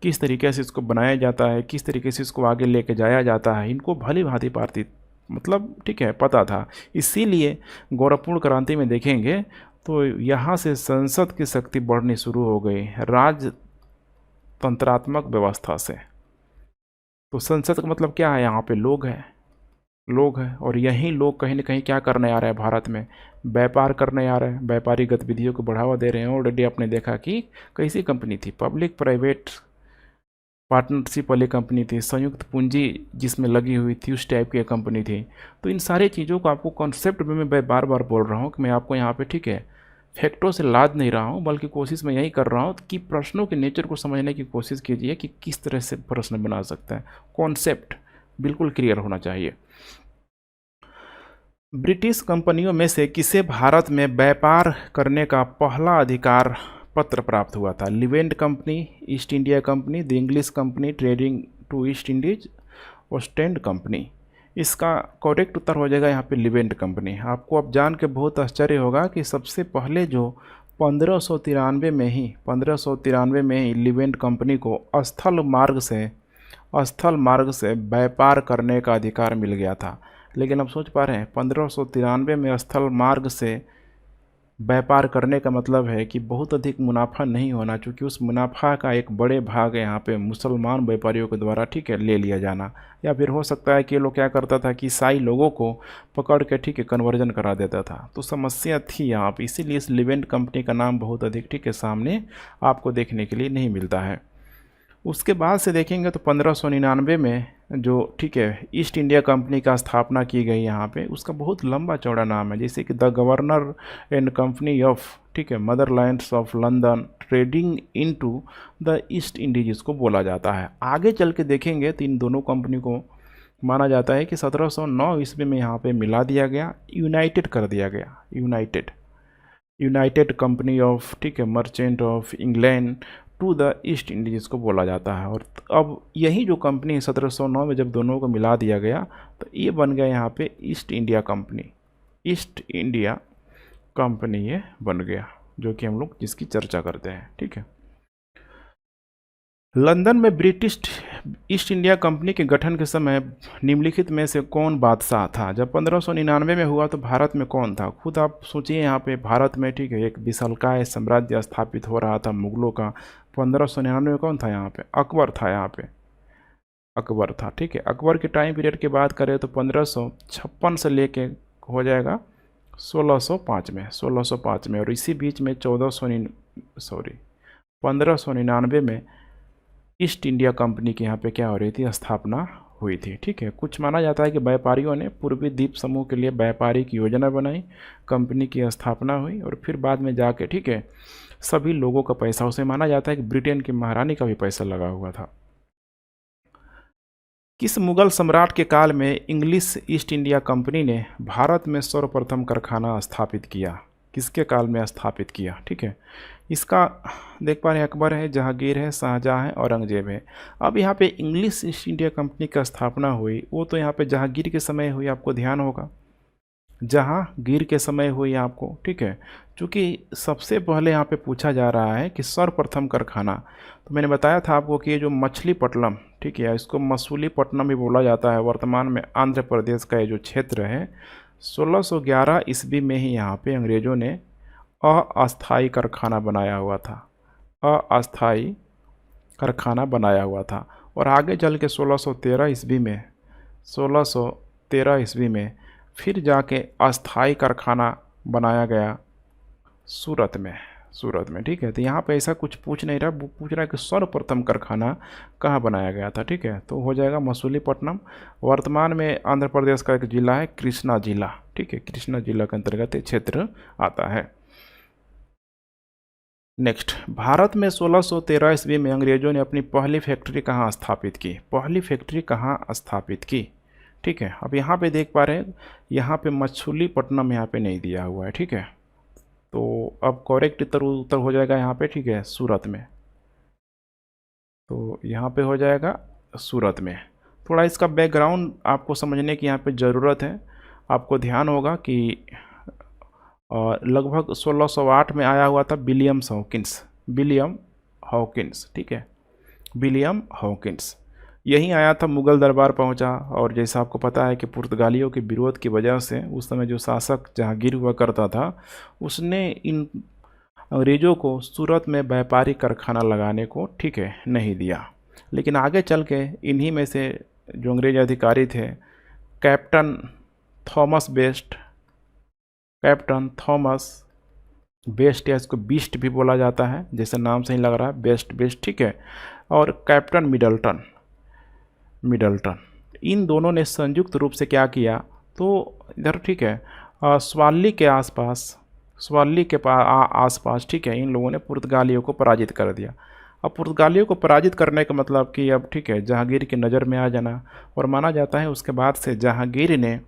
किस तरीके से इसको बनाया जाता है, किस तरीके से इसको आगे लेके जाया जाता है, इनको भली भांति पाती मतलब ठीक है पता था। इसीलिए गौरवपूर्ण क्रांति में देखेंगे तो यहाँ से संसद की शक्ति बढ़नी शुरू हो गई राजतंत्रात्मक व्यवस्था से। तो संसद का मतलब क्या है, यहाँ पे लोग हैं, लोग हैं। और यही लोग कहीं ना कहीं क्या करने आ रहे हैं, भारत में व्यापार करने आ रहे हैं, व्यापारिक गतिविधियों को बढ़ावा दे रहे हैं। ऑलरेडी आपने देखा कि कैसी कंपनी थी, पब्लिक प्राइवेट पार्टनरशिप वाली कंपनी थी, संयुक्त पूंजी जिसमें लगी हुई थी, उस टाइप की कंपनी थी। तो इन सारी चीज़ों को आपको कॉन्सेप्ट में मैं बार बार बोल रहा हूँ कि मैं आपको यहाँ पे ठीक है फैक्टों से लाद नहीं रहा हूँ, बल्कि कोशिश मैं यही कर रहा हूँ कि प्रश्नों के नेचर को समझने की कोशिश कीजिए कि किस तरह से प्रश्न बना सकता है। कॉन्सेप्ट बिल्कुल क्लियर होना चाहिए। ब्रिटिश कंपनियों में से किसे भारत में व्यापार करने का पहला अधिकार पत्र प्राप्त हुआ था? Levant company, East India company, the English company trading to East Indies, Ostend company. इसका करेक्ट उत्तर हो जाएगा यहाँ पे लिवेंट कंपनी। आपको अब जान के बहुत आश्चर्य होगा कि सबसे पहले जो 1593 में ही लिवेंट कंपनी को स्थल मार्ग से व्यापार करने का अधिकार मिल गया था। लेकिन अब सोच पा रहे हैं 1593 में स्थल मार्ग से व्यापार करने का मतलब है कि बहुत अधिक मुनाफा नहीं होना, क्योंकि उस मुनाफा का एक बड़े भाग यहाँ पे मुसलमान व्यापारियों के द्वारा ठीक है ले लिया जाना। या फिर हो सकता है कि ये लोग क्या करता था कि ईसाई लोगों को पकड़ के ठीक है कन्वर्जन करा देता था। तो समस्या थी यहाँ पर, इसीलिए इस लिवेंट कंपनी का नाम बहुत अधिक ठीक है सामने आपको देखने के लिए नहीं मिलता है। उसके बाद से देखेंगे तो 1599 में जो ठीक है ईस्ट इंडिया कंपनी का स्थापना की गई यहाँ पे, उसका बहुत लंबा चौड़ा नाम है, जैसे कि the governor and company of ठीक है motherlands of London trading into the East Indies इसको बोला जाता है। आगे चल के देखेंगे तो इन दोनों कंपनी को माना जाता है कि 1709 ईस्वी में यहाँ पे मिला दिया गया, यूनाइटेड कर दिया गया। यूनाइटेड कंपनी ऑफ ठीक है merchant of England to the East Indies इसको बोला जाता है। और अब यही जो कंपनी 1709 में जब दोनों को मिला दिया गया तो ये बन गया यहाँ पे ईस्ट इंडिया कंपनी ये बन गया, जो कि हम लोग जिसकी चर्चा करते हैं। ठीक है, लंदन में ब्रिटिश ईस्ट इंडिया कंपनी के गठन के समय निम्नलिखित में से कौन बादशाह था? जब 1599 में हुआ तो भारत में कौन था? खुद आप सोचिए, यहाँ पे भारत में ठीक है एक विशालकाय साम्राज्य स्थापित हो रहा था मुगलों का। 1599 में कौन था यहाँ पे? अकबर था। यहाँ पे अकबर था। ठीक है, अकबर के टाइम पीरियड की बात करें तो 1556 से लेके हो जाएगा 1605 में, और इसी बीच में 1599 में ईस्ट इंडिया कंपनी की यहाँ पे क्या हो रही थी, स्थापना हुई थी। ठीक है, कुछ माना जाता है कि व्यापारियों ने पूर्वी द्वीप समूह के लिए व्यापारिक योजना बनाई, कंपनी की स्थापना हुई, और फिर बाद में जाके ठीक है सभी लोगों का पैसा, उसे माना जाता है कि ब्रिटेन की महारानी का भी पैसा लगा हुआ था। किस मुगल सम्राट के काल में इंग्लिश ईस्ट इंडिया कंपनी ने भारत में सर्वप्रथम कारखाना स्थापित किया? किसके काल में स्थापित किया? ठीक है, इसका देख पा रहे हैं, अकबर है, जहांगीर है, शाहजहां है, औरंगजेब है। अब यहाँ पे इंग्लिश ईस्ट इंडिया कंपनी की स्थापना हुई, वो तो यहाँ पे जहांगीर के समय हुई, आपको ध्यान होगा, जहांगीर के समय हुई आपको, ठीक है। चूँकि सबसे पहले यहाँ पे पूछा जा रहा है कि सर्वप्रथम कारखाना, तो मैंने बताया था आपको कि ये जो मछलीपट्टनम, ठीक है, इसको मसूलीपट्टनम भी बोला जाता है, वर्तमान में आंध्र प्रदेश का ये जो क्षेत्र है, 1611 ईस्वी में ही यहाँ पे अंग्रेज़ों ने अस्थाई कारखाना बनाया हुआ था, अस्थाई कारखाना बनाया हुआ था। और आगे चल के 1613 ईस्वी में, 1613 ईस्वी में फिर जाके अस्थाई कारखाना बनाया गया सूरत में, सूरत में, ठीक है। तो यहाँ पे ऐसा कुछ पूछ नहीं रहा, पूछ रहा है कि सर्वप्रथम कारखाना कहाँ बनाया गया था, ठीक है। तो हो जाएगा मसूलीपट्टनम, वर्तमान में आंध्र प्रदेश का एक जिला है कृष्णा जिला, ठीक है, कृष्णा जिला के अंतर्गत ये क्षेत्र आता है। नेक्स्ट, भारत में 1613 ईस्वी में अंग्रेजों ने अपनी पहली फैक्ट्री कहाँ स्थापित की, पहली फैक्ट्री कहाँ स्थापित की, ठीक है। अब यहाँ पे देख पा रहे हैं, यहाँ पे मछलीपट्टनम यहाँ पे नहीं दिया हुआ है, ठीक है। तो अब करेक्ट उत्तर हो जाएगा यहाँ पे, ठीक है, सूरत में। तो यहाँ पे हो जाएगा सूरत में। थोड़ा इसका बैकग्राउंड आपको समझने की यहाँ पे ज़रूरत है। आपको ध्यान होगा कि लगभग 1608 में आया हुआ था विलियम हॉकिंस, ठीक है, विलियम हॉकिंस यहीं आया था, मुग़ल दरबार पहुंचा। और जैसा आपको पता है कि पुर्तगालियों के विरोध की वजह से उस समय जो शासक जहांगीर हुआ करता था, उसने इन अंग्रेज़ों को सूरत में व्यापारिक कारखाना लगाने को, ठीक है, नहीं दिया। लेकिन आगे चल के इन्हीं में से जो अंग्रेज अधिकारी थे, कैप्टन थॉमस बेस्ट, या इसको बीस्ट भी बोला जाता है, जैसे नाम से ही लग रहा है, बेस्ट, ठीक है, और कैप्टन मिडल्टन, इन दोनों ने संयुक्त रूप से क्या किया, तो इधर, ठीक है, स्वाली के आसपास, ठीक है, इन लोगों ने पुर्तगालियों को पराजित कर दिया। अब पुर्तगालियों को पराजित करने का मतलब कि अब, ठीक है, जहांगीर की नज़र में आ जाना। और माना जाता है उसके बाद से जहांगीर ने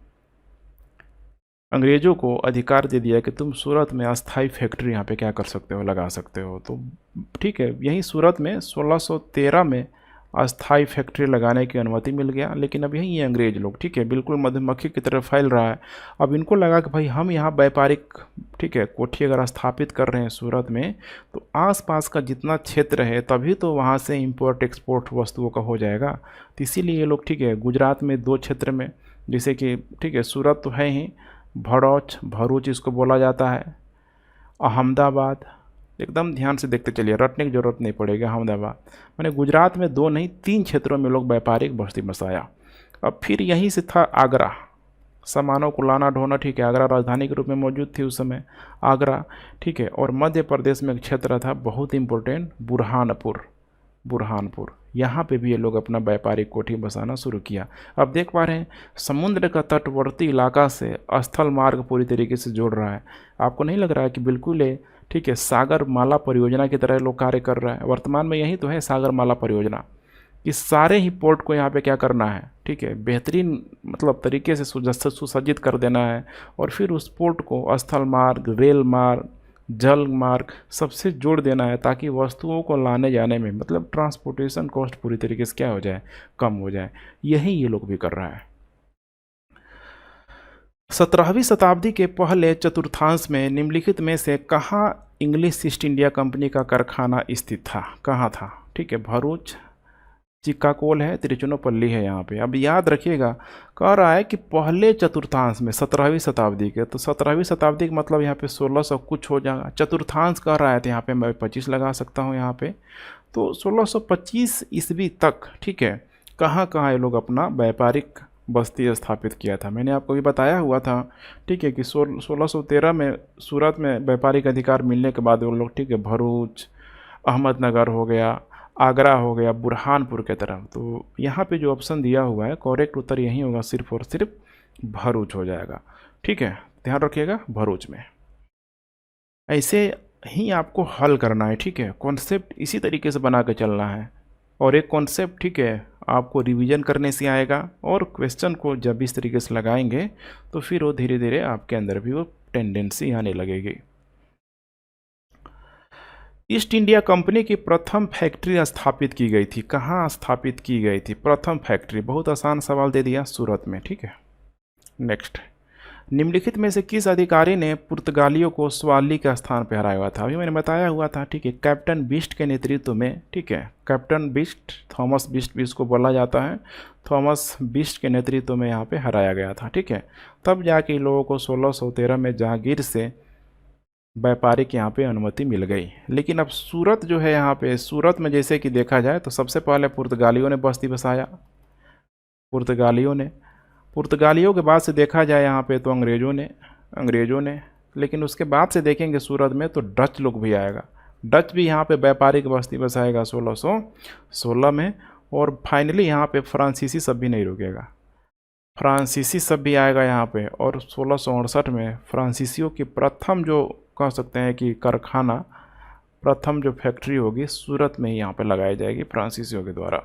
अंग्रेज़ों को अधिकार दे दिया कि तुम सूरत में अस्थाई फैक्ट्री यहाँ पे क्या कर सकते हो, लगा सकते हो। तो ठीक है, यहीं सूरत में 1613 में अस्थाई फैक्ट्री लगाने की अनुमति मिल गया। लेकिन अब यहीं ये अंग्रेज लोग, ठीक है, बिल्कुल मधुमक्खी की तरफ फैल रहा है। अब इनको लगा कि भाई हम यहाँ व्यापारिक, ठीक है, कोठी अगर स्थापित कर रहे हैं सूरत में, तो आसपास का जितना क्षेत्र है तभी तो वहाँ से इंपोर्ट एक्सपोर्ट वस्तुओं का हो जाएगा। तो इसीलिए ये लोग, ठीक है, गुजरात में 2 क्षेत्र में, जैसे कि, ठीक है, सूरत तो है ही, भरूच इसको बोला जाता है, अहमदाबाद, एकदम ध्यान से देखते चलिए, रटने की ज़रूरत नहीं पड़ेगी। अहमदाबाद मैंने गुजरात में 2 नहीं 3 क्षेत्रों में लोग व्यापारिक बस्ती बसाया। अब फिर यहीं से था आगरा, सामानों को लाना ढोना, ठीक है, आगरा राजधानी के रूप में मौजूद थी उस समय, आगरा, ठीक है। और मध्य प्रदेश में एक क्षेत्र था बहुत इंपॉर्टेंट, बुरहानपुर, यहाँ पे भी ये लोग अपना व्यापारिक कोठी बसाना शुरू किया। अब देख पा रहे हैं समुद्र का तटवर्ती इलाका से स्थल मार्ग पूरी तरीके से जोड़ रहा है। आपको नहीं लग रहा है कि बिल्कुल है, ठीक है, सागर माला परियोजना की तरह लोग कार्य कर रहा है। वर्तमान में यही तो है सागर माला परियोजना, इस सारे ही पोर्ट को यहाँ पे क्या करना है, ठीक है, बेहतरीन मतलब तरीके से सुसज्जित कर देना है। और फिर उस पोर्ट को स्थल मार्ग, रेल मार्ग, जल मार्ग सबसे जोड़ देना है, ताकि वस्तुओं को लाने जाने में मतलब ट्रांसपोर्टेशन कॉस्ट पूरी तरीके से क्या हो जाए, कम हो जाए। यही ये लोग भी कर रहा है। 17वीं शताब्दी के पहले चतुर्थांश में निम्नलिखित में से कहाँ इंग्लिश ईस्ट इंडिया कंपनी का कारखाना स्थित था, कहाँ था, ठीक है, भरूच, चिक्काकोल है, तिरुचिरापल्ली है यहाँ पे। अब याद रखिएगा, कह रहा है कि पहले चतुर्थांश में 17वीं शताब्दी के, तो 17वीं शताब्दी का मतलब यहाँ पे 1600 कुछ हो जाएगा। चतुर्थांश कह रहा है तो यहाँ पे मैं 25 लगा सकता हूँ यहाँ पे। तो 1625 ईस्वी तक, ठीक है, कहाँ कहाँ ये लोग अपना व्यापारिक बस्ती स्थापित किया था, मैंने आपको भी बताया हुआ था, ठीक है, कि 1613 में सूरत में व्यापारिक अधिकार मिलने के बाद वो लोग, ठीक है, भरूच, अहमदनगर हो गया, आगरा हो गया, बुरहानपुर के तरफ। तो यहाँ पे जो ऑप्शन दिया हुआ है करेक्ट उत्तर यही होगा, सिर्फ और सिर्फ भरूच हो जाएगा, ठीक है, ध्यान रखिएगा भरूच में। ऐसे ही आपको हल करना है, ठीक है, कॉन्सेप्ट इसी तरीके से बना के चलना है। और एक कॉन्सेप्ट, ठीक है, आपको रिवीजन करने से आएगा, और क्वेश्चन को जब इस तरीके से लगाएंगे तो फिर वो धीरे धीरे आपके अंदर भी वो टेंडेंसी आने लगेगी। ईस्ट इंडिया कंपनी की प्रथम फैक्ट्री स्थापित की गई थी, कहाँ स्थापित की गई थी प्रथम फैक्ट्री? बहुत आसान सवाल दे दिया, सूरत में। ठीक है, नेक्स्ट, निम्नलिखित में से किस अधिकारी ने पुर्तगालियों को स्वाली के स्थान पर हराया हुआ था? अभी मैंने बताया हुआ था, ठीक है, कैप्टन बिस्ट के नेतृत्व में। ठीक है, कैप्टन बिस्ट, थॉमस बिस्ट भी इसको बोला जाता है, थॉमस बिस्ट के नेतृत्व में यहाँ पे हराया गया था। ठीक है, तब जाके इन लोगों को 1613 में जहांगीर से व्यापारिक यहाँ पे अनुमति मिल गई। लेकिन अब सूरत जो है, यहाँ पे सूरत में जैसे कि देखा जाए तो सबसे पहले पुर्तगालियों ने बस्ती बसाया, पुर्तगालियों के बाद से देखा जाए यहाँ पे तो अंग्रेज़ों ने, लेकिन उसके बाद से देखेंगे सूरत में तो डच लोग भी आएगा, डच भी यहाँ पे व्यापारिक बस्ती बसाएगा 1616 में। और फाइनली यहाँ पे फ्रांसीसी सब भी नहीं रुकेगा, फ्रांसीसी सब भी आएगा यहाँ पे। और 1668 में फ्रांसीसियों की प्रथम जो कह सकते हैं कि कारखाना, प्रथम जो फैक्ट्री होगी सूरत में ही यहाँ पे लगाई जाएगी फ्रांसीसियों के द्वारा।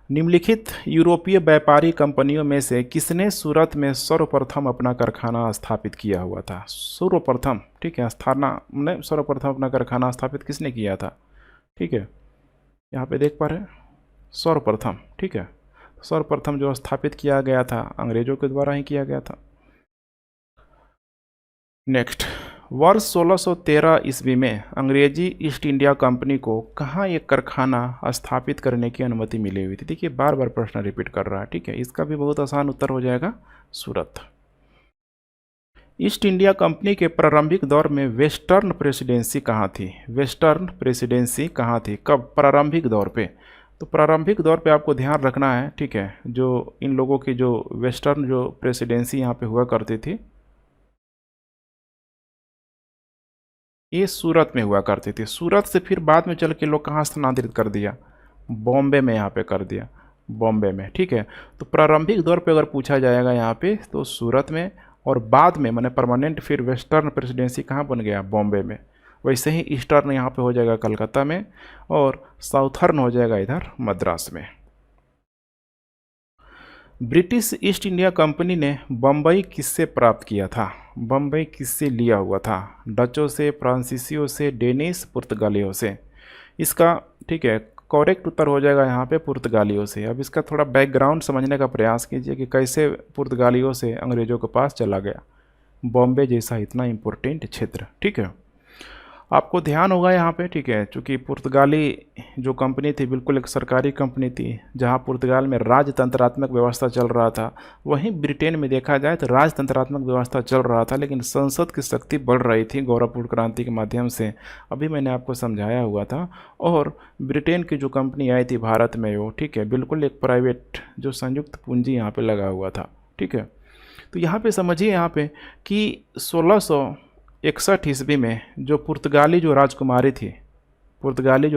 निम्नलिखित यूरोपीय व्यापारी कंपनियों में से किसने सूरत में सर्वप्रथम अपना कारखाना स्थापित किया हुआ था? सर्वप्रथम, ठीक है, सर्वप्रथम अपना कारखाना स्थापित किसने किया था? ठीक है, यहाँ पे देख पा रहे हैं सर्वप्रथम। ठीक है, सर्वप्रथम जो स्थापित किया गया था अंग्रेजों के द्वारा ही किया गया था। नेक्स्ट, वर्ष 1613 ईस्वी में अंग्रेजी ईस्ट इंडिया कंपनी को कहाँ एक कारखाना स्थापित करने की अनुमति मिली हुई थी? देखिए बार बार प्रश्न रिपीट कर रहा है। ठीक है, इसका भी बहुत आसान उत्तर हो जाएगा सूरत। ईस्ट इंडिया कंपनी के प्रारंभिक दौर में वेस्टर्न प्रेसिडेंसी कहाँ थी? वेस्टर्न प्रेसिडेंसी कहाँ थी, कब? प्रारंभिक दौर पे। तो प्रारंभिक दौर पे आपको ध्यान रखना है, ठीक है, जो इन लोगों की जो वेस्टर्न जो प्रेसिडेंसी यहाँ पे हुआ करती थी, ये सूरत में हुआ करती थी। सूरत से फिर बाद में चल के लोग कहाँ स्थानांतरित कर दिया? बॉम्बे में यहाँ पे कर दिया, बॉम्बे में। ठीक है, तो प्रारंभिक दौर पे अगर पूछा जाएगा यहाँ पे तो सूरत में, और बाद में मैंने परमानेंट फिर वेस्टर्न प्रेसिडेंसी कहाँ बन गया? बॉम्बे में। वैसे ही ईस्टर्न यहाँ पे हो जाएगा कलकत्ता में, और साउथर्न हो जाएगा इधर मद्रास में। ब्रिटिश ईस्ट इंडिया कंपनी ने बम्बई किससे प्राप्त किया था? बम्बई किससे लिया हुआ था? डचों से, फ्रांसीसियों से, डेनिश, पुर्तगालियों से? इसका, ठीक है, करेक्ट उत्तर हो जाएगा यहाँ पे पुर्तगालियों से। अब इसका थोड़ा बैकग्राउंड समझने का प्रयास कीजिए कि कैसे पुर्तगालियों से अंग्रेज़ों के पास चला गया बॉम्बे जैसा इतना इम्पोर्टेंट क्षेत्र। ठीक है, आपको ध्यान होगा यहाँ पे, ठीक है, चूँकि पुर्तगाली जो कंपनी थी बिल्कुल एक सरकारी कंपनी थी, जहाँ पुर्तगाल में राजतंत्रात्मक व्यवस्था चल रहा था, वहीं ब्रिटेन में देखा जाए तो राजतंत्रात्मक व्यवस्था चल रहा था, लेकिन संसद की शक्ति बढ़ रही थी गौरवपूर्ण क्रांति के माध्यम से। अभी मैंने आपको समझाया हुआ था। और ब्रिटेन की जो कंपनी आई थी भारत में वो, ठीक है, बिल्कुल एक प्राइवेट जो संयुक्त पूंजी यहाँ पर लगा हुआ था। ठीक है, तो यहाँ पर समझिए यहाँ पर कि 1661 ईस्वी में जो पुर्तगाली जो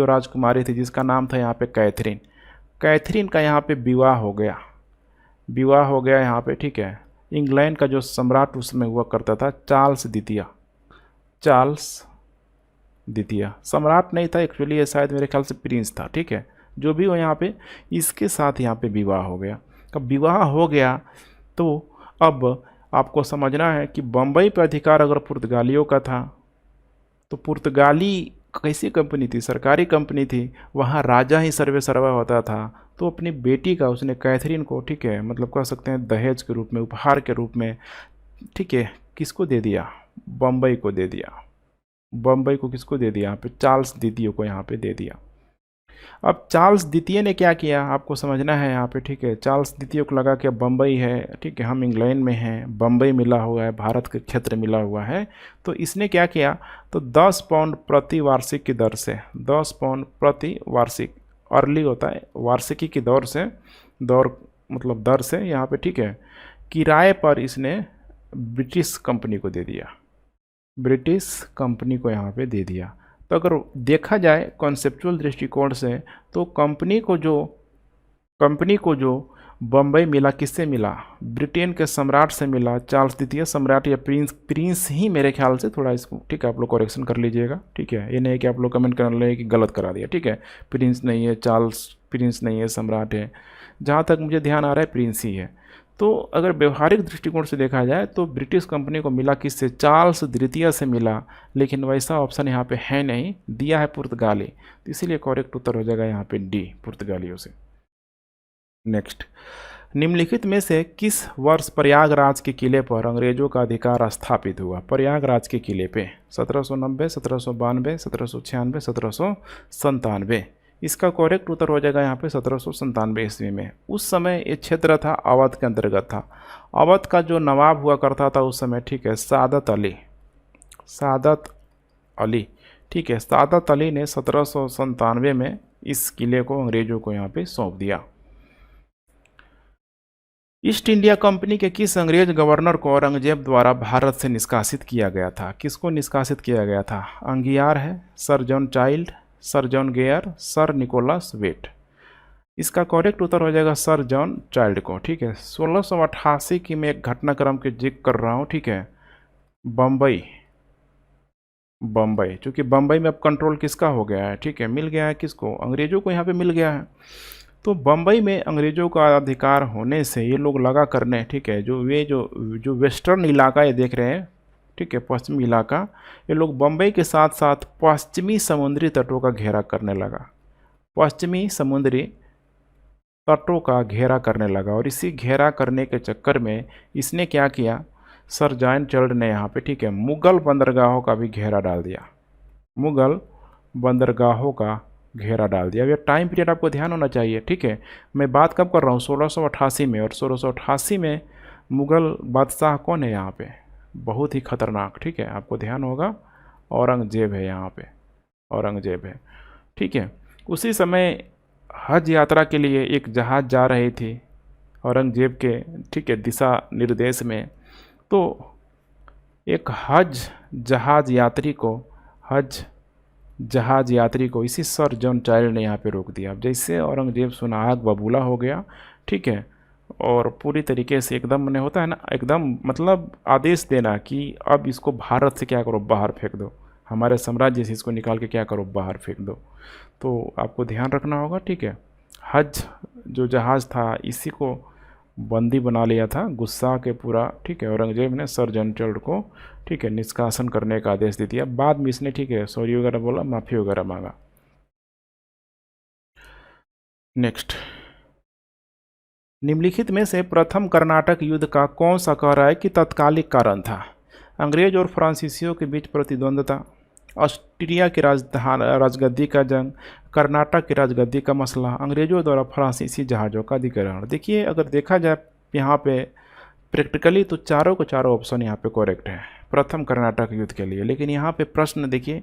राजकुमारी थी जिसका नाम था यहाँ पे कैथरीन का यहाँ पे विवाह हो गया यहाँ पे। ठीक है, इंग्लैंड का जो सम्राट उसमें हुआ करता था चार्ल्स द्वितीय सम्राट नहीं था एक्चुअली, ये शायद मेरे ख्याल से प्रिंस था। ठीक है, जो भी हो यहाँ पे, इसके साथ यहाँ पे विवाह हो गया। अब विवाह हो गया तो अब आपको समझना है कि बम्बई पर अधिकार अगर पुर्तगालियों का था तो पुर्तगाली कैसी कंपनी थी? सरकारी कंपनी थी, वहाँ राजा ही सर्वे सर्वा होता था। तो अपनी बेटी का उसने कैथरीन को, ठीक है, मतलब कह सकते हैं दहेज के रूप में, उपहार के रूप में, ठीक है, किसको दे दिया? बम्बई को दे दिया। बम्बई को किसको दे दिया? यहाँ पे चार्ल्स द्वितीय को यहाँ पे दे दिया। अब चार्ल्स द्वितीय ने क्या किया आपको समझना है यहाँ पे। ठीक है, चार्ल्स द्वितीय को लगा कि अब बम्बई है, ठीक है, हम इंग्लैंड में हैं, बम्बई मिला हुआ है, भारत के क्षेत्र मिला हुआ है, तो इसने क्या किया, तो 10 पाउंड प्रति वार्षिक की दर से, 10 पाउंड प्रति वार्षिक, अर्ली होता है वार्षिकी की दर से, दर से यहाँ पे, ठीक है, किराए पर इसने ब्रिटिश कंपनी को दे दिया, यहाँ पे दे दिया। तो अगर देखा जाए कॉन्सेप्चुअल दृष्टिकोण से तो कंपनी को जो बम्बई मिला, किससे मिला? ब्रिटेन के सम्राट से मिला, चार्ल्स द्वितीय सम्राट या प्रिंस ही मेरे ख्याल से, थोड़ा इसको, ठीक है, आप लोग करेक्शन कर लीजिएगा। ठीक है, ये नहीं कि आप लोग कमेंट कर ले कि गलत करा दिया। ठीक है, प्रिंस नहीं है, चार्ल्स प्रिंस नहीं है, सम्राट है। जहाँ तक मुझे ध्यान आ रहा है प्रिंस ही है। तो अगर व्यवहारिक दृष्टिकोण से देखा जाए तो ब्रिटिश कंपनी को मिला किससे, चार्ल्स द्वितीय से मिला, लेकिन वैसा ऑप्शन यहाँ पे है नहीं, दिया है पुर्तगाली, तो इसीलिए करेक्ट उत्तर हो जाएगा यहाँ पे डी, पुर्तगालियों से। नेक्स्ट, निम्नलिखित में से किस वर्ष प्रयागराज के किले पर अंग्रेजों का अधिकार स्थापित हुआ? प्रयागराज के किले पे 1790, 1792, 1796, 1797। इसका करेक्ट उत्तर हो जाएगा यहाँ पे 1797 ईस्वी में। उस समय ये क्षेत्र था अवध के अंतर्गत था। अवध का जो नवाब हुआ करता था उस समय, ठीक है, सादत अली, सादत अली, ठीक है, सादत अली ने 1797 में इस किले को अंग्रेजों को यहाँ पे सौंप दिया। ईस्ट इंडिया कंपनी के किस अंग्रेज गवर्नर को औरंगजेब द्वारा भारत से निष्कासित किया गया था? किसको निष्कासित किया गया था? अंगियार है, sir John Child, sir John Gayer, sir Nicholas Waite. इसका करेक्ट उत्तर हो जाएगा सर जॉन चाइल्ड को, ठीक है। 1688 की मैं एक घटनाक्रम के जिक्र कर रहा हूँ, ठीक है। बम्बई, बम्बई, चूँकि बम्बई में अब कंट्रोल किसका हो गया है, ठीक है, मिल गया है किसको, अंग्रेजों को यहाँ पे मिल गया है। तो बम्बई में अंग्रेजों का अधिकार होने से ये लोग लगा करने, ठीक है, जो वेस्टर्न इलाका ये देख रहे हैं, ठीक है, पश्चिमी इलाका, ये लोग बम्बई के साथ साथ पश्चिमी समुद्री तटों का घेरा करने लगा, पश्चिमी समुद्री तटों का घेरा करने लगा। और इसी घेरा करने के चक्कर में इसने क्या किया, सर जॉन चाइल्ड ने यहाँ पे, ठीक है, मुगल बंदरगाहों का भी घेरा डाल दिया, मुगल बंदरगाहों का घेरा डाल दिया। अब ये टाइम पीरियड आपको ध्यान होना चाहिए, ठीक है। मैं बात कब कर रहा हूँ, 1688 में, और 1688 में मुगल बादशाह कौन है यहाँ पे, बहुत ही खतरनाक, ठीक है, आपको ध्यान होगा, औरंगजेब है यहाँ पे, औरंगजेब है, ठीक है। उसी समय हज यात्रा के लिए एक जहाज़ जा रही थी औरंगजेब के, ठीक है, दिशा निर्देश में। तो एक हज जहाज़ यात्री को इसी सर जॉन चाइल्ड ने यहाँ पे रोक दिया। अब जैसे औरंगजेब सुना, आग बबूला हो गया, ठीक है, और पूरी तरीके से एकदम मैंने होता है ना, एकदम मतलब आदेश देना कि अब इसको भारत से क्या करो, बाहर फेंक दो, हमारे साम्राज्य से इसको निकाल के क्या करो, बाहर फेंक दो। तो आपको ध्यान रखना होगा, ठीक है। हज जो जहाज़ था इसी को बंदी बना लिया था, गुस्सा के पूरा, ठीक है, औरंगजेब ने सर जॉन चाइल्ड को, ठीक है, निष्कासन करने का आदेश दे दिया। बाद में इसने, ठीक है, सॉरी वगैरह बोला, माफ़ी वगैरह मांगा। नेक्स्ट, निम्नलिखित में से प्रथम कर्नाटक युद्ध का कौन सा कह रहा है कि तत्कालिक कारण था? अंग्रेज और फ्रांसीसियों के बीच प्रतिद्वंदता, ऑस्ट्रिया की राजगद्दी का जंग, कर्नाटक की राजगद्दी का मसला, अंग्रेजों द्वारा फ्रांसीसी जहाज़ों का अधिग्रहण। देखिए, अगर देखा जाए यहाँ पे प्रैक्टिकली तो चारों के चारों ऑप्शन यहाँ पे करेक्ट है प्रथम कर्नाटक युद्ध के लिए। लेकिन यहाँ पे प्रश्न देखिए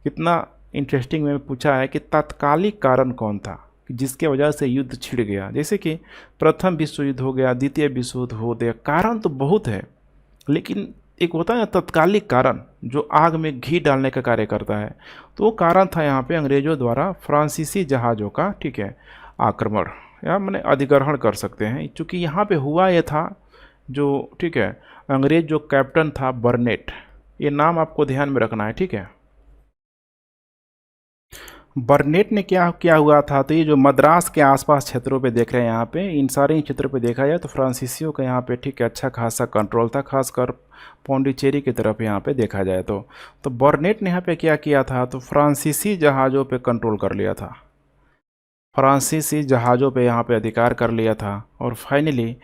कितना इंटरेस्टिंग में पूछा है कि तात्कालिक कारण कौन था जिसके वजह से युद्ध छिड़ गया। जैसे कि प्रथम विश्व युद्ध हो गया, द्वितीय विश्व युद्ध हो गया, कारण तो बहुत है, लेकिन एक होता है तात्कालिक कारण जो आग में घी डालने का कार्य करता है। तो वो कारण था यहाँ पे अंग्रेजों द्वारा फ्रांसीसी जहाज़ों का, ठीक है, आक्रमण या मैंने अधिग्रहण कर सकते हैं। चूँकि यहाँ पे हुआ ये था जो, ठीक है, अंग्रेज जो कैप्टन था बर्नेट, ये नाम आपको ध्यान में रखना है, ठीक है। बर्नेट ने क्या हुआ था, तो ये जो मद्रास के आसपास क्षेत्रों पे देख रहे हैं यहाँ पे, इन सारे क्षेत्रों पे देखा जाए तो फ्रांसीसियों का यहाँ पे, ठीक है, अच्छा खासा कंट्रोल था, खासकर पौंडीचेरी की तरफ यहाँ पे देखा जाए तो बर्नेट ने यहाँ पे क्या किया था, तो फ्रांसीसी जहाज़ों पे कंट्रोल कर लिया था, फ्रांसीसी जहाज़ों पे यहाँ पे अधिकार कर लिया था। और फाइनली,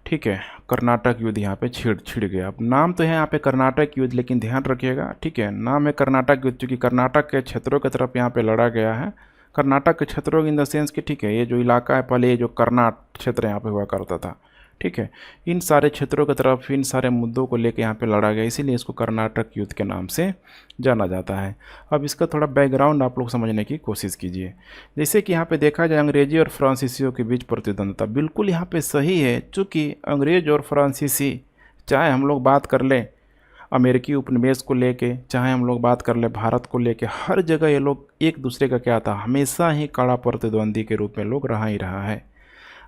ठीक है, कर्नाटक युद्ध यहाँ पे छिड़ गया। अब नाम तो है यहाँ पे कर्नाटक युद्ध, लेकिन ध्यान रखिएगा, ठीक है, नाम है कर्नाटक युद्ध क्योंकि कर्नाटक के क्षेत्रों की तरफ यहाँ पे लड़ा गया है। कर्नाटक के क्षेत्रों इन द सेंस कि, ठीक है, ये जो इलाका है पहले ये जो कर्नाटक क्षेत्र यहाँ पे हुआ करता था, ठीक है, इन सारे क्षेत्रों की तरफ इन सारे मुद्दों को लेकर यहाँ पे लड़ा गया, इसीलिए इसको कर्नाटक युद्ध के नाम से जाना जाता है। अब इसका थोड़ा बैकग्राउंड आप लोग समझने की कोशिश कीजिए। जैसे कि यहाँ पे देखा जाए अंग्रेजी और फ्रांसीसियों के बीच प्रतिद्वंदता, बिल्कुल यहाँ पे सही है, चूँकि अंग्रेज और फ्रांसीसी, चाहे हम लोग बात कर लें अमेरिकी उपनिवेश को लेके, चाहे हम लोग बात कर लें भारत को लेके, हर जगह ये लोग एक दूसरे का क्या था, हमेशा ही कड़ा प्रतिद्वंदी के रूप में लोग रहा ही रहा है।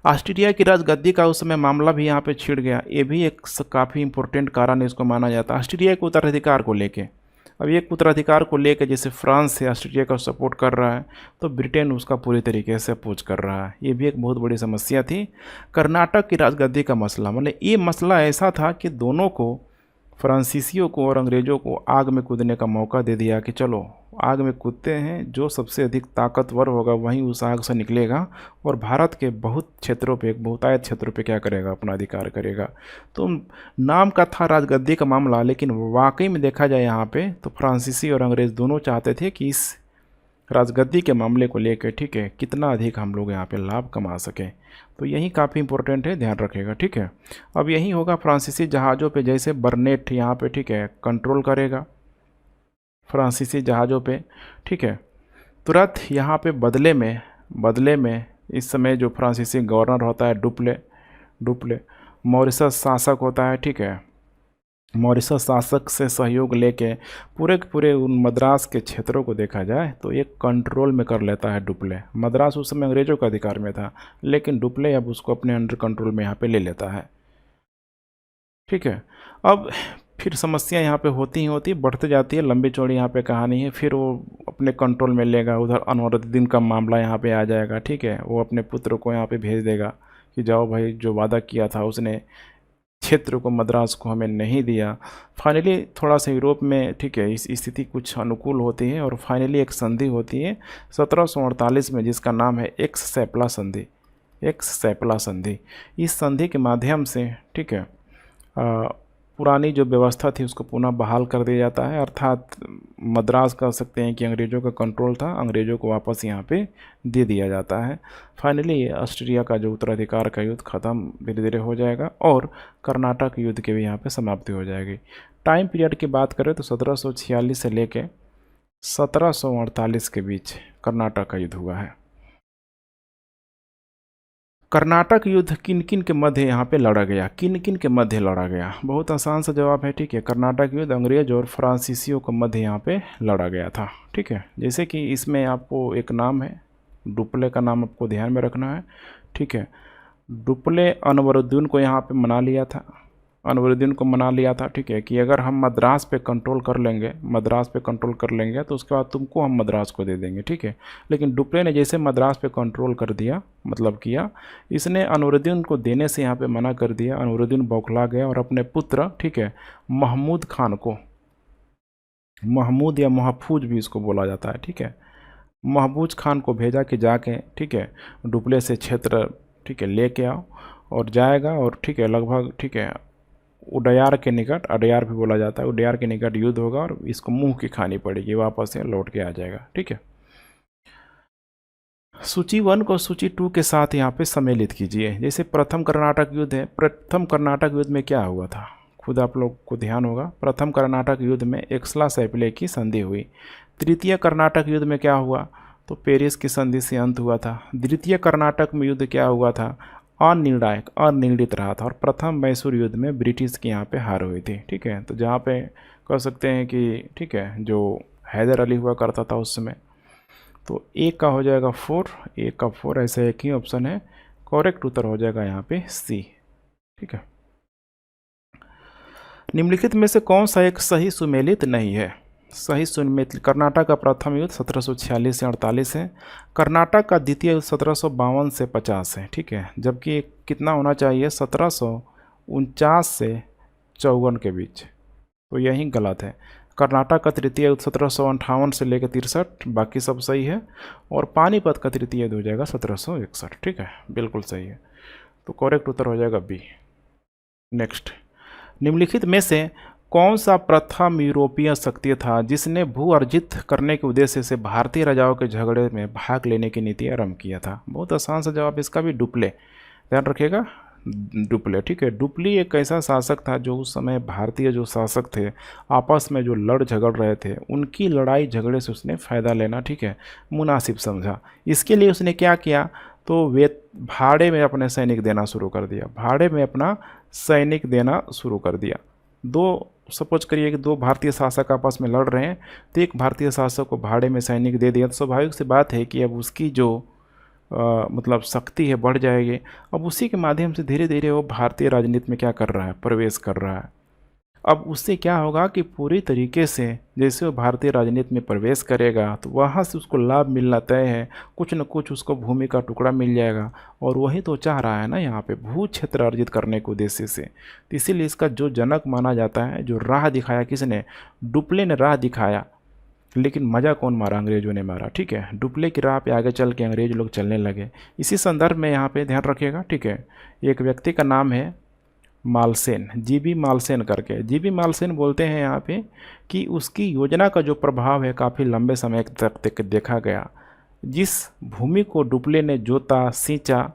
ऑस्ट्रिया की राजगद्दी का उस समय मामला भी यहाँ पे छिड़ गया, ये भी एक काफ़ी इंपॉर्टेंट कारण इसको माना जाता है, ऑस्ट्रिया के उत्तराधिकार को लेके। अब एक उत्तराधिकार को लेकर जैसे फ्रांस है ऑस्ट्रेलिया का सपोर्ट कर रहा है, तो ब्रिटेन उसका पूरी तरीके से अपोज कर रहा है। ये भी एक बहुत बड़ी समस्या थी। कर्नाटक की राजगद्दी का मसला, मतलब ये मसला ऐसा था कि दोनों को, फ्रांसीसियों को और अंग्रेज़ों को आग में कूदने का मौका दे दिया कि चलो आग में कूदते हैं, जो सबसे अधिक ताकतवर होगा वहीं उस आग से निकलेगा और भारत के बहुत क्षेत्रों पे, बहुतायत क्षेत्रों पे क्या करेगा, अपना अधिकार करेगा। तो नाम का था राजगद्दी का मामला, लेकिन वाकई में देखा जाए यहाँ पे तो फ्रांसीसी और अंग्रेज़ दोनों चाहते थे कि इस राजगद्दी के मामले को लेकर, ठीक है, कितना अधिक हम लोग यहाँ पे लाभ कमा सकें। तो यही काफ़ी इंपॉर्टेंट है, ध्यान रखिएगा, ठीक है। अब यही होगा फ्रांसीसी जहाज़ों पे, जैसे बर्नेट यहाँ पे, ठीक है, कंट्रोल करेगा फ्रांसीसी जहाज़ों पे, ठीक है। तुरंत यहाँ पे बदले में इस समय जो फ्रांसीसी गवर्नर होता है डुप्ले मॉरिशस शासक होता है, ठीक है। मॉरिशस शासक से सहयोग लेके पूरे के पूरे उन मद्रास के क्षेत्रों को देखा जाए तो एक कंट्रोल में कर लेता है डुप्ले। मद्रास उस समय अंग्रेज़ों का अधिकार में था, लेकिन डुप्ले अब उसको अपने अंडर कंट्रोल में यहाँ पे ले लेता है, ठीक है। अब फिर समस्या यहाँ पे होती बढ़ते जाती है, लंबी चौड़ी यहाँ पे कहानी है। फिर वो अपने कंट्रोल में लेगा, उधर अनवरुद्दीन का मामला यहाँ पे आ जाएगा, ठीक है। वो अपने पुत्र को यहाँ पे भेज देगा कि जाओ भाई, जो वादा किया था उसने क्षेत्र को, मद्रास को हमें नहीं दिया। फाइनली थोड़ा सा यूरोप में, ठीक है, इस स्थिति कुछ अनुकूल होती है और फाइनली एक संधि होती है 1748 में, जिसका नाम है एक्स सैपला संधि। इस संधि के माध्यम से, ठीक है, पुरानी जो व्यवस्था थी उसको पुनः बहाल कर दिया जाता है, अर्थात मद्रास कह सकते हैं कि अंग्रेज़ों का कंट्रोल था, अंग्रेज़ों को वापस यहाँ पे दे दिया जाता है। फाइनली ऑस्ट्रिया का जो उत्तराधिकार का युद्ध ख़त्म धीरे धीरे हो जाएगा और कर्नाटक युद्ध की भी यहाँ पे समाप्ति हो जाएगी। टाइम पीरियड की बात करें तो 1746 से लेके 1748 के बीच कर्नाटक का युद्ध हुआ है। कर्नाटक युद्ध किन किन के मध्य यहाँ पे लड़ा गया, किन किन के मध्य लड़ा गया? बहुत आसान सा जवाब है, ठीक है। कर्नाटक युद्ध अंग्रेज और फ्रांसीसियों के मध्य यहाँ पे लड़ा गया था, ठीक है। जैसे कि इसमें आपको एक नाम है, डुप्ले का नाम आपको ध्यान में रखना है, ठीक है। डुप्ले अनवरुद्दीन को यहाँ पे मना लिया था, ठीक है, कि अगर हम मद्रास पे कंट्रोल कर लेंगे तो उसके बाद तुमको हम मद्रास को दे देंगे, ठीक है। लेकिन डुप्ले ने जैसे मद्रास पे कंट्रोल कर दिया, मतलब किया, इसने अनवरुद्दीन को देने से यहाँ पे मना कर दिया। अनवरुद्दीन बौखला गया और अपने पुत्र, ठीक है, महमूद खान को, महमूद या महफूज भी इसको बोला जाता है, ठीक है, महबूज खान को भेजा कि जाके, ठीक है, डुप्ले से क्षेत्र, ठीक है, लेके आओ। और जाएगा और, ठीक है, लगभग, ठीक है, उडयार के निकट, अडयार भी बोला जाता है, उडयार के निकट युद्ध होगा और इसको मुंह की खानी पड़ेगी, वापस से लौट के आ जाएगा, ठीक है। सूची 1 को सूची 2 के साथ यहाँ पे सम्मिलित कीजिए। जैसे प्रथम कर्नाटक युद्ध है, प्रथम कर्नाटक युद्ध में क्या हुआ था, खुद आप लोग को ध्यान होगा। प्रथम कर्नाटक युद्ध में एक्सला सैपले की संधि हुई। तृतीय कर्नाटक युद्ध में क्या हुआ, तो पेरिस की संधि से अंत हुआ था। द्वितीय कर्नाटक में युद्ध क्या हुआ था, अनिर्णित रहा था। और प्रथम मैसूर युद्ध में ब्रिटिश की यहाँ पे हार हुई थी, ठीक है। तो जहाँ पे कह सकते हैं कि, ठीक है, जो हैदर अली हुआ करता था उस समय, तो एक का हो जाएगा 4, ऐसा एक ही ऑप्शन है, करेक्ट उत्तर हो जाएगा यहाँ पे सी, ठीक है। निम्नलिखित में से कौन सा एक सही सुमेलित नहीं है? सही सुमेलित, कर्नाटक का प्रथम युद्ध 1746 से 48 है, कर्नाटक का द्वितीय युद्ध 1752 से 50 है, ठीक है। जबकि कितना होना चाहिए, 1749 से 54 के बीच, तो यही गलत है। कर्नाटक का तृतीय युद्ध 1758 से लेकर 63, बाकी सब सही है। और पानीपत का तृतीय युद्ध हो जाएगा 1761, ठीक है, बिल्कुल सही है। तो करेक्ट उत्तर हो जाएगा बी। नेक्स्ट, निम्नलिखित में से कौन सा प्रथम यूरोपीय शक्ति था जिसने भू अर्जित करने के उद्देश्य से भारतीय राजाओं के झगड़े में भाग लेने की नीति आरंभ किया था? बहुत आसान सा जवाब इसका भी डुप्ले, ध्यान रखिएगा, डुप्ले, ठीक है। डुप्ली एक ऐसा शासक था जो उस समय भारतीय जो शासक थे आपस में जो लड़ झगड़ रहे थे, उनकी लड़ाई झगड़े से उसने फ़ायदा लेना, ठीक है, मुनासिब समझा। इसके लिए उसने क्या किया, तो वे भाड़े में अपने सैनिक देना शुरू कर दिया, दो, सपोज करिए कि दो भारतीय शासक आपस में लड़ रहे हैं, तो एक भारतीय शासक को भाड़े में सैनिक दे दिया, तो स्वाभाविक सी बात है कि अब उसकी जो मतलब शक्ति है बढ़ जाएगी। अब उसी के माध्यम से धीरे धीरे वो भारतीय राजनीति में क्या कर रहा है, प्रवेश कर रहा है। अब उससे क्या होगा कि पूरी तरीके से जैसे वो भारतीय राजनीति में प्रवेश करेगा तो वहाँ से उसको लाभ मिलना तय है, कुछ न कुछ उसको भूमि का टुकड़ा मिल जाएगा। और वही तो चाह रहा है ना यहाँ पे, भू क्षेत्र अर्जित करने के उद्देश्य से। तो इसीलिए इसका जो जनक माना जाता है, जो राह दिखाया किसने, डुप्ले ने राह दिखाया। लेकिन मज़ा कौन मारा, अंग्रेज़ों ने मारा। ठीक है, डुप्ले की राह पे आगे चल के अंग्रेज लोग चलने लगे। इसी संदर्भ में यहाँ पे ध्यान रखिएगा। ठीक है, एक व्यक्ति का नाम है मालसेन, जीबी मालसेन करके। जीबी मालसेन बोलते हैं यहाँ पे कि उसकी योजना का जो प्रभाव है काफ़ी लंबे समय तक देखा गया। जिस भूमि को डुप्ले ने जोता सींचा,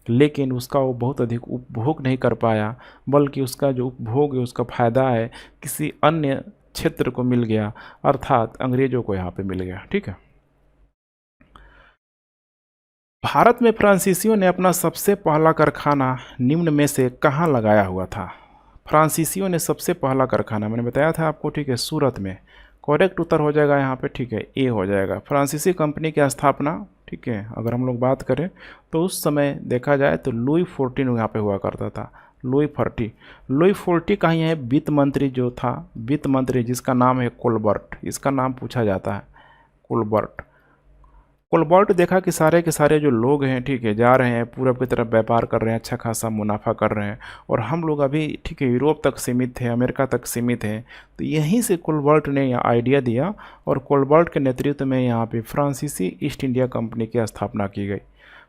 लेकिन उसका वो बहुत अधिक उपभोग नहीं कर पाया, बल्कि उसका जो उपभोग है, उसका फ़ायदा है किसी अन्य क्षेत्र को मिल गया, अर्थात अंग्रेजों को यहाँ पे मिल गया। ठीक है, भारत में फ्रांसीसियों ने अपना सबसे पहला कारखाना निम्न में से कहाँ लगाया हुआ था। फ्रांसीसियों ने सबसे पहला कारखाना, मैंने बताया था आपको, ठीक है, सूरत में। करेक्ट उत्तर हो जाएगा यहाँ पे, ठीक है, ए हो जाएगा। फ्रांसीसी कंपनी की स्थापना, ठीक है, अगर हम लोग बात करें तो उस समय देखा जाए तो लुई 14 यहाँ पे हुआ करता था। लुई 14 का ही है वित्त मंत्री जो था, वित्त मंत्री जिसका नाम है कोलबर्ट, इसका नाम पूछा जाता है कोलबर्ट देखा कि सारे के सारे जो लोग हैं, ठीक है, जा रहे हैं पूरब की तरफ, व्यापार कर रहे हैं, अच्छा खासा मुनाफा कर रहे हैं, और हम लोग अभी, ठीक है, यूरोप तक सीमित थे, अमेरिका तक सीमित हैं। तो यहीं से कोलबर्ट ने यह आइडिया दिया, और कोलबर्ट के नेतृत्व में यहाँ पे फ्रांसीसी ईस्ट इंडिया कंपनी की स्थापना की गई।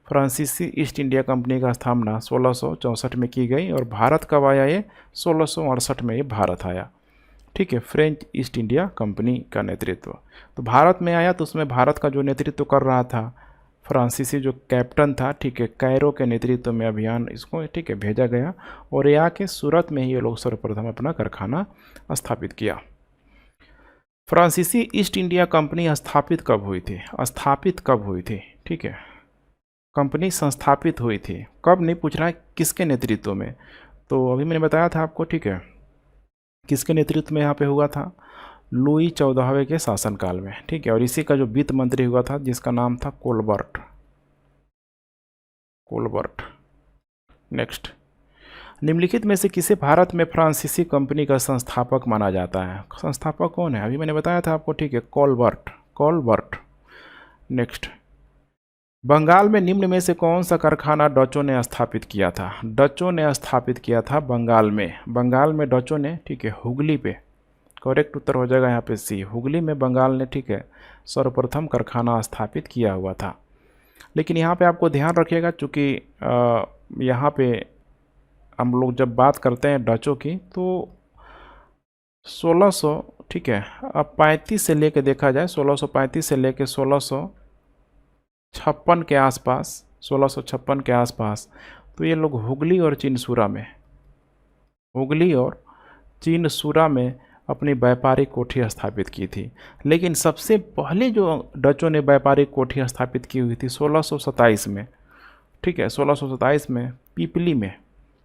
फ्रांसीसी ईस्ट इंडिया कंपनी का स्थापना 1664 में की गई, और भारत कब आया ये, 1668 में ये भारत आया। ठीक है, फ्रेंच ईस्ट इंडिया कंपनी का नेतृत्व तो भारत में आया। तो उसमें भारत का जो नेतृत्व कर रहा था फ्रांसीसी जो कैप्टन था, ठीक है, कैरो के नेतृत्व में अभियान इसको, ठीक है, भेजा गया, और ये आके सूरत में ही ये लोग सर्वप्रथम अपना कारखाना स्थापित किया। फ्रांसीसी ईस्ट इंडिया कंपनी स्थापित कब हुई थी, ठीक है, कंपनी संस्थापित हुई थी कब नहीं पूछ रहा है, किसके नेतृत्व में। तो अभी मैंने बताया था आपको, ठीक है, किसके नेतृत्व में यहाँ पे हुआ था, लुई 14वें के शासनकाल में। ठीक है, और इसी का जो वित्त मंत्री हुआ था जिसका नाम था कोलबर्ट। नेक्स्ट, निम्नलिखित में से किसे भारत में फ्रांसीसी कंपनी का संस्थापक माना जाता है। संस्थापक कौन है, अभी मैंने बताया था आपको, ठीक है, कोलबर्ट। नेक्स्ट, बंगाल में निम्न में से कौन सा कारखाना डचों ने स्थापित किया था। बंगाल में डचों ने, ठीक है, हुगली पे, करेक्ट उत्तर हो जाएगा यहाँ पे सी, हुगली में बंगाल ने, ठीक है, सर्वप्रथम कारखाना स्थापित किया हुआ था। लेकिन यहाँ पे आपको ध्यान रखिएगा, चूँकि यहाँ पे हम लोग जब बात करते हैं डचों की तो 1600, ठीक है, अब 35 से लेके देखा जाए, 1635 से लेके 1656 के आसपास, तो ये लोग हुगली और चिनसूरा में अपनी व्यापारिक कोठी स्थापित की थी। लेकिन सबसे पहले जो डचों ने व्यापारिक कोठी स्थापित की हुई थी 1627 में, ठीक है, 1627 में पीपली में,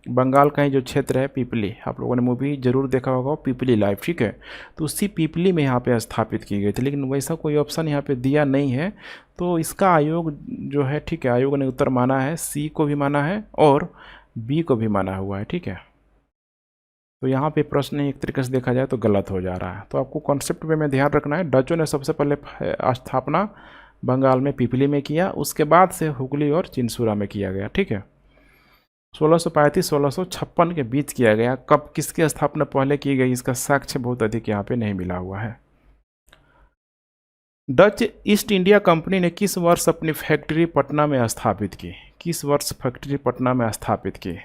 बंगाल का ही जो क्षेत्र है पीपली, आप लोगों ने मूवी जरूर देखा होगा पीपली लाइव, ठीक है, तो उसी पीपली में यहाँ पे स्थापित की गई थी। लेकिन वैसा कोई ऑप्शन यहाँ पे दिया नहीं है, तो इसका आयोग जो है, ठीक है, आयोग ने उत्तर माना है, सी को भी माना है और बी को भी माना हुआ है। ठीक है, तो यहाँ पे प्रश्न एक तरीके से देखा जाए तो गलत हो जा रहा है। तो आपको कॉन्सेप्ट में ध्यान रखना है, डचों ने सबसे पहले स्थापना बंगाल में पीपली में किया, उसके बाद से हुगली और चिनसूरा में किया गया। ठीक है, 1635-1656 के बीच किया गया। कब किसकी स्थापना पहले की गई इसका साक्ष्य बहुत अधिक यहाँ पे नहीं मिला हुआ है। डच ईस्ट इंडिया कंपनी ने किस वर्ष अपनी फैक्ट्री पटना में स्थापित की।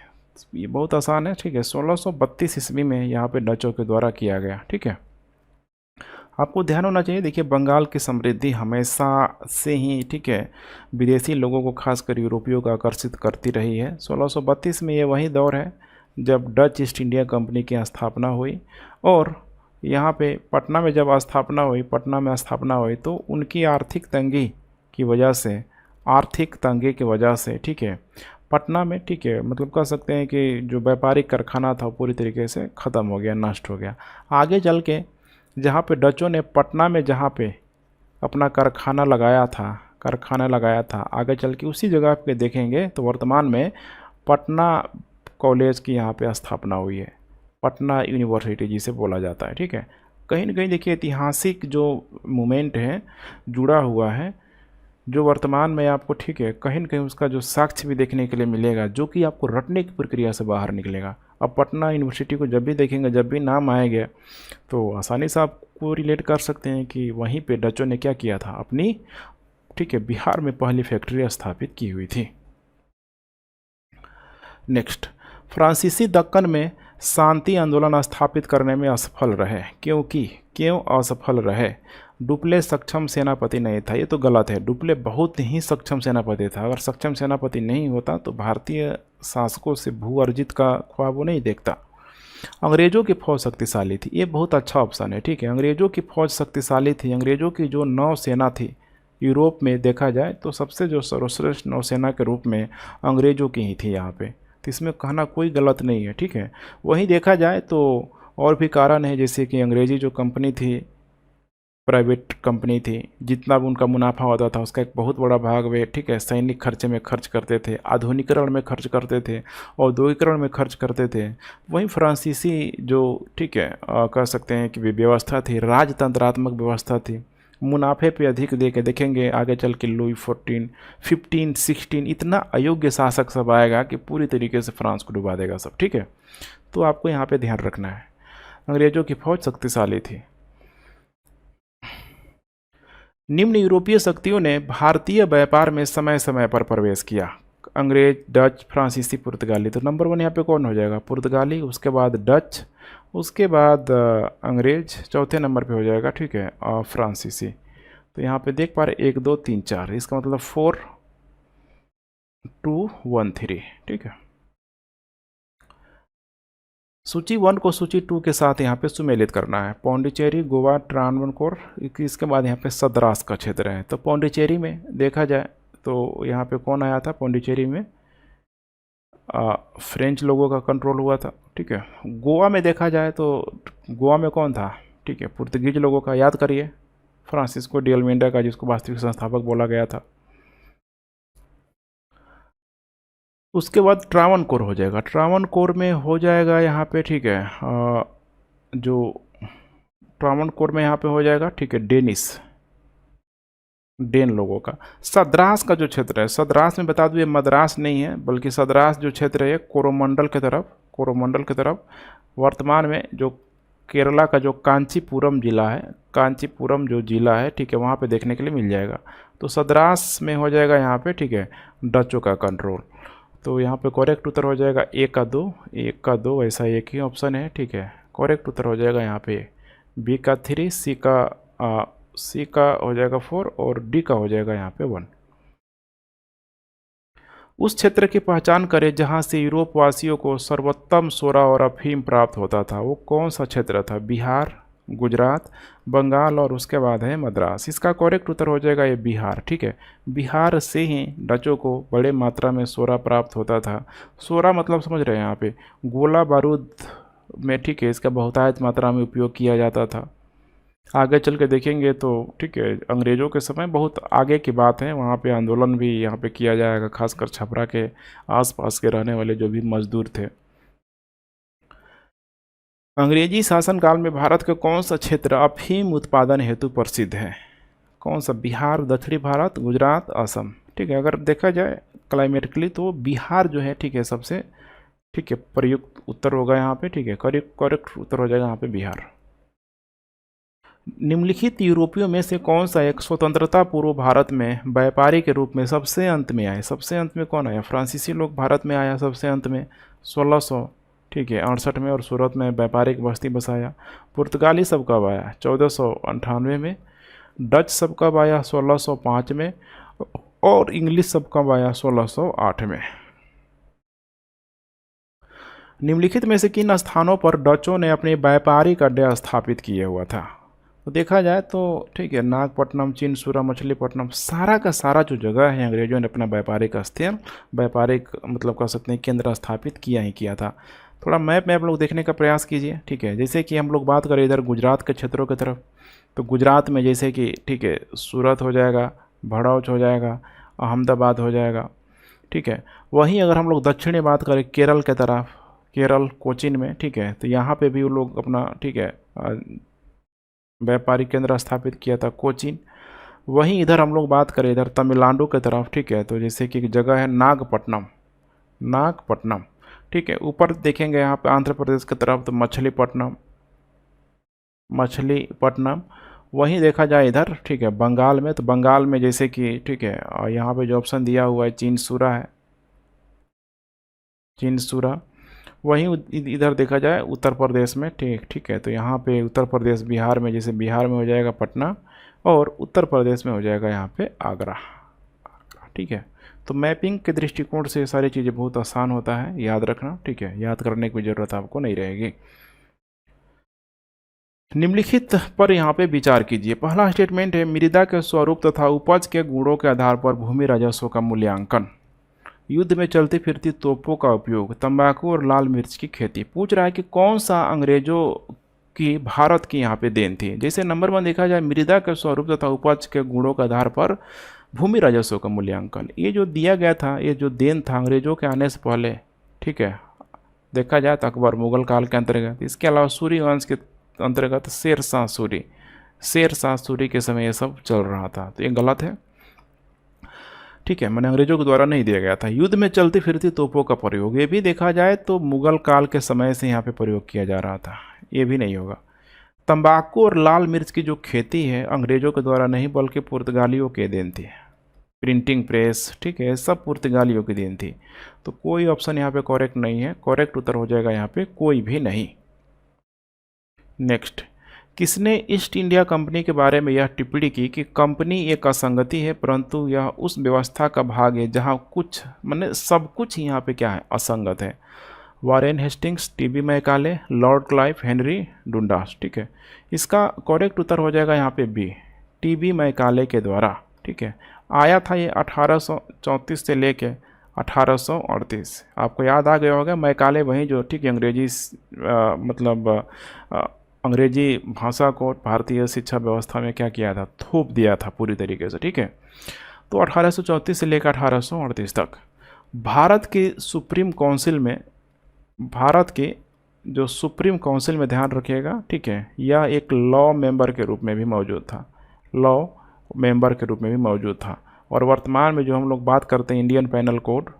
ये बहुत आसान है, ठीक है, 1632 ईस्वी में यहाँ पे डचों के द्वारा किया गया। ठीक है, आपको ध्यान होना चाहिए, देखिए बंगाल की समृद्धि हमेशा से ही, ठीक है, विदेशी लोगों को खासकर यूरोपियों को आकर्षित करती रही है। 1632 में ये वही दौर है जब डच ईस्ट इंडिया कंपनी की स्थापना हुई, और यहाँ पे पटना में जब स्थापना हुई तो उनकी आर्थिक तंगी की वजह से, ठीक है, पटना में, ठीक है, मतलब कह सकते हैं कि जो व्यापारिक कारखाना था वो पूरी तरीके से ख़त्म हो गया, नष्ट हो गया। आगे चल के जहाँ पे डचों ने पटना में जहाँ पे अपना कारखाना लगाया था, आगे चल के उसी जगह पे देखेंगे तो वर्तमान में पटना कॉलेज की यहाँ पे स्थापना हुई है। पटना यूनिवर्सिटी जिसे बोला जाता है, ठीक है। कहीं ना कहीं देखिए ऐतिहासिक जो मोमेंट है जुड़ा हुआ है, जो वर्तमान में आपको, ठीक है, कहीं न कहीं उसका जो साक्ष्य भी देखने के लिए मिलेगा, जो कि आपको रटने की प्रक्रिया से बाहर निकलेगा। अब पटना यूनिवर्सिटी को जब भी देखेंगे, जब भी नाम आएगा, तो आसानी से आपको रिलेट कर सकते हैं कि वहीं पे डचों ने क्या किया था, अपनी, ठीक है, बिहार में पहली फैक्ट्री स्थापित की हुई थी। नेक्स्ट, फ्रांसीसी दक्कन में शांति आंदोलन स्थापित करने में असफल रहे, क्यों असफल रहे? डुप्ले सक्षम सेनापति नहीं था। ये तो गलत है, डुप्ले बहुत ही सक्षम सेनापति था। अगर सक्षम सेनापति नहीं होता तो भारतीय शासकों से भू अर्जित का ख्वाब वो नहीं देखता। अंग्रेज़ों की फौज शक्तिशाली थी, ये बहुत अच्छा ऑप्शन है, ठीक है। अंग्रेज़ों की फौज शक्तिशाली थी। अंग्रेज़ों की जो नौसेना थी, यूरोप में देखा जाए तो सबसे जो सर्वश्रेष्ठ नौसेना के रूप में अंग्रेज़ों की ही थी यहाँ पे, तो इसमें कहना कोई गलत नहीं है, ठीक है। वहीं देखा जाए तो और भी कारण है, जैसे कि अंग्रेज़ी जो कंपनी थी, प्राइवेट कंपनी थी, जितना भी उनका मुनाफा होता था उसका एक बहुत बड़ा भाग वे, ठीक है, सैनिक खर्चे में खर्च करते थे, आधुनिकीकरण में खर्च करते थे, औद्योगिकरण में खर्च करते थे। वहीं फ्रांसीसी जो, ठीक है, कह सकते हैं कि व्यवस्था थी, राजतंत्रात्मक व्यवस्था थी, मुनाफे पे अधिक दे के देखेंगे आगे चल के लुई 14, 15, 16 इतना अयोग्य शासक सब आएगा कि पूरी तरीके से फ्रांस को डुबा देगा सब, ठीक है। तो आपको यहाँ पे ध्यान रखना है, अंग्रेज़ों की फौज शक्तिशाली थी। निम्न यूरोपीय शक्तियों ने भारतीय व्यापार में समय समय पर प्रवेश किया, अंग्रेज, डच, फ्रांसीसी, पुर्तगाली। तो नंबर 1 यहाँ पे कौन हो जाएगा? पुर्तगाली, उसके बाद डच, उसके बाद अंग्रेज, चौथे नंबर पे हो जाएगा, ठीक है, फ्रांसीसी। तो यहाँ पे देख पा रहे 1 2 3 4, इसका मतलब 4 2 1 3, ठीक है। सूची 1 को सूची 2 के साथ यहाँ पे सुमेलित करना है। पौंडीचेरी, गोवा, ट्रावनकोर, इसके बाद यहाँ पे सद्रास का क्षेत्र है। तो पौंडीचेरी में देखा जाए तो यहाँ पे कौन आया था? पौंडीचेरी में फ्रेंच लोगों का कंट्रोल हुआ था, ठीक है। गोवा में देखा जाए तो गोवा में कौन था? ठीक है, पुर्तगीज लोगों का, याद करिए, फ्रांसिस्को डी अल्मेडा का, जिसको वास्तविक संस्थापक बोला गया था। उसके बाद ट्रावनकोर हो जाएगा, ट्रावनकोर में हो जाएगा यहाँ पे, ठीक है, जो ट्रावनकोर में यहाँ पे हो जाएगा, ठीक है, डेन लोगों का। सद्रास का जो क्षेत्र है, सद्रास में बता दूँ ये मद्रास नहीं है, बल्कि सद्रास जो क्षेत्र है कोरोमंडल की तरफ वर्तमान में जो केरला का जो कांचीपुरम जिला है, कांचीपुरम जो जिला है, ठीक है, वहाँ पे देखने के लिए मिल जाएगा। तो सद्रास में हो जाएगा यहाँ पे, ठीक है, डचों का कंट्रोल। तो यहाँ पे करेक्ट उत्तर हो जाएगा एक का दो, ऐसा एक ही ऑप्शन है, ठीक है। करेक्ट उत्तर हो जाएगा यहाँ पे बी का 3, सी का हो जाएगा 4 और डी का हो जाएगा यहाँ पे 1। उस क्षेत्र की पहचान करें जहाँ से यूरोप वासियों को सर्वोत्तम सोरा और अफीम प्राप्त होता था। वो कौन सा क्षेत्र था? बिहार, गुजरात, बंगाल और उसके बाद है मद्रास। इसका करेक्ट उत्तर हो जाएगा ये बिहार, ठीक है। बिहार से ही डचों को बड़े मात्रा में सोरा प्राप्त होता था। सोरा मतलब समझ रहे हैं यहाँ पे गोला बारूद में, ठीक है, इसका बहुतायत मात्रा में उपयोग किया जाता था। आगे चल के देखेंगे तो, ठीक है, अंग्रेज़ों के समय बहुत आगे की बात है, वहाँ पे आंदोलन भी यहाँ पे किया जाएगा, खासकर छपरा के आसपास के रहने वाले जो भी मजदूर थे। अंग्रेजी शासनकाल में भारत का कौन सा क्षेत्र अफीम उत्पादन हेतु प्रसिद्ध है? कौन सा? बिहार, दक्षिणी भारत, गुजरात, असम, ठीक है। अगर देखा जाए क्लाइमेटिकली तो बिहार जो है, ठीक है, सबसे, ठीक है, प्रयुक्त उत्तर होगा यहाँ पे, ठीक है, करेक्ट उत्तर हो जाएगा यहाँ पे बिहार। निम्नलिखित यूरोपियों में से कौन सा एक स्वतंत्रता पूर्व भारत में व्यापारी के रूप में सबसे अंत में आए? सबसे अंत में कौन आया? फ्रांसीसी लोग भारत में आया सबसे अंत में 1600, ठीक है, 68 में, और सूरत में व्यापारिक बस्ती बसाया। पुर्तगाली सब कब आया? 1498 में। डच सब कब आया? 1605 में। और इंग्लिश सब कब आया? 1608 में। निम्नलिखित में से किन स्थानों पर डचों ने अपने व्यापारिक अड्डे स्थापित किए हुआ था? तो देखा जाए तो, ठीक है, नागपट्टनम, चिनसुरा, मछलीपट्टनम, सारा का सारा जो जगह है अंग्रेजों ने अपना व्यापारिक मतलब कह सकते हैं केंद्र स्थापित किया ही किया था। थोड़ा मैप में आप लोग देखने का प्रयास कीजिए, ठीक है। जैसे कि हम लोग बात करें इधर गुजरात के क्षेत्रों की तरफ, तो गुजरात में जैसे कि, ठीक है, सूरत हो जाएगा, भड़ौच हो जाएगा, अहमदाबाद हो जाएगा, ठीक है। वहीं अगर हम लोग दक्षिणी बात करें केरल के तरफ, केरल कोचीन में, ठीक है। तो यहाँ पे भी वो लोग अपना, ठीक है, व्यापारिक केंद्र स्थापित किया था कोचीन। वहीं इधर हम लोग बात करें इधर तमिलनाडु की तरफ, ठीक है, तो जैसे कि एक जगह है नागपट्टनम, नागपट्टनम, ठीक है। ऊपर देखेंगे यहाँ पे आंध्र प्रदेश की तरफ तो मछलीपट्टनम, मछलीपट्टनम। वहीं देखा जाए इधर, ठीक है, बंगाल में, तो बंगाल में जैसे कि, ठीक है, और यहाँ पे जो ऑप्शन दिया हुआ है चिनसुरा है, चिनसुरा। वहीं इधर देखा जाए उत्तर प्रदेश में, ठीक, ठीक है, तो यहाँ पे उत्तर प्रदेश बिहार में, जैसे बिहार में हो जाएगा पटना और उत्तर प्रदेश में हो जाएगा यहाँ पे आगरा, ठीक है। तो मैपिंग के दृष्टिकोण से सारी चीज़ें बहुत आसान होता है याद रखना, ठीक है, याद करने की ज़रूरत आपको नहीं रहेगी। निम्नलिखित पर यहाँ पे विचार कीजिए। पहला स्टेटमेंट है मृदा के स्वरूप तथा उपज के गुणों के आधार पर भूमि राजस्व का मूल्यांकन, युद्ध में चलती फिरती तोपों का उपयोग, तंबाकू और लाल मिर्च की खेती। पूछ रहा है कि कौन सा अंग्रेजों की भारत की यहाँ पे देन थी। जैसे नंबर 1 देखा जाए मृदा के स्वरूप तथा उपज के गुणों के आधार पर भूमि राजस्व का मूल्यांकन, ये जो दिया गया था, ये जो देन था अंग्रेजों के आने से पहले, ठीक है, देखा जाए तो अकबर मुगल काल के अंतर्गत। इसके अलावा सूर्य वंश के अंतर्गत शेरशाह सूरी, शेरशाह सूरी के समय ये सब चल रहा था, तो ये गलत है, ठीक है, मैंने अंग्रेजों के द्वारा नहीं दिया गया था। युद्ध में चलती फिरती तोपों का प्रयोग, ये भी देखा जाए तो मुगल काल के समय से यहाँ पे प्रयोग किया जा रहा था, ये भी नहीं होगा। तंबाकू और लाल मिर्च की जो खेती है अंग्रेजों के द्वारा नहीं बल्कि पुर्तगालियों के देन थी। प्रिंटिंग प्रेस, ठीक है, सब पुर्तगालियों की देन थी। तो कोई ऑप्शन यहाँ पे करेक्ट नहीं है, करेक्ट उत्तर हो जाएगा यहाँ पे कोई भी नहीं। नेक्स्ट, किसने ईस्ट इंडिया कंपनी के बारे में यह टिप्पणी की कि कंपनी एक असंगति है परंतु यह उस व्यवस्था का भाग है जहां कुछ माने सब कुछ यहाँ पे क्या है, असंगत है। Warren Hastings, T B Macaulay, Lord Clive, Henry Dundas, ठीक है। इसका करेक्ट उत्तर हो जाएगा यहाँ पे बी, टीबी मैकाले के द्वारा, ठीक है। आया था ये 1834 से लेके 1838। आपको याद आ गया होगा मैकाले वहीं जो, ठीक है, अंग्रेजी मतलब अंग्रेजी भाषा को भारतीय शिक्षा व्यवस्था में क्या किया था, थोप दिया था पूरी तरीके से, ठीक है। तो 1834 से लेकर 1838 तक भारत की सुप्रीम काउंसिल में, भारत के जो सुप्रीम काउंसिल में ध्यान रखिएगा, ठीक है, यह एक लॉ मेंबर के रूप में भी मौजूद था, लॉ मेंबर के रूप में भी मौजूद था। और वर्तमान में जो हम लोग बात करते हैं इंडियन पैनल कोड,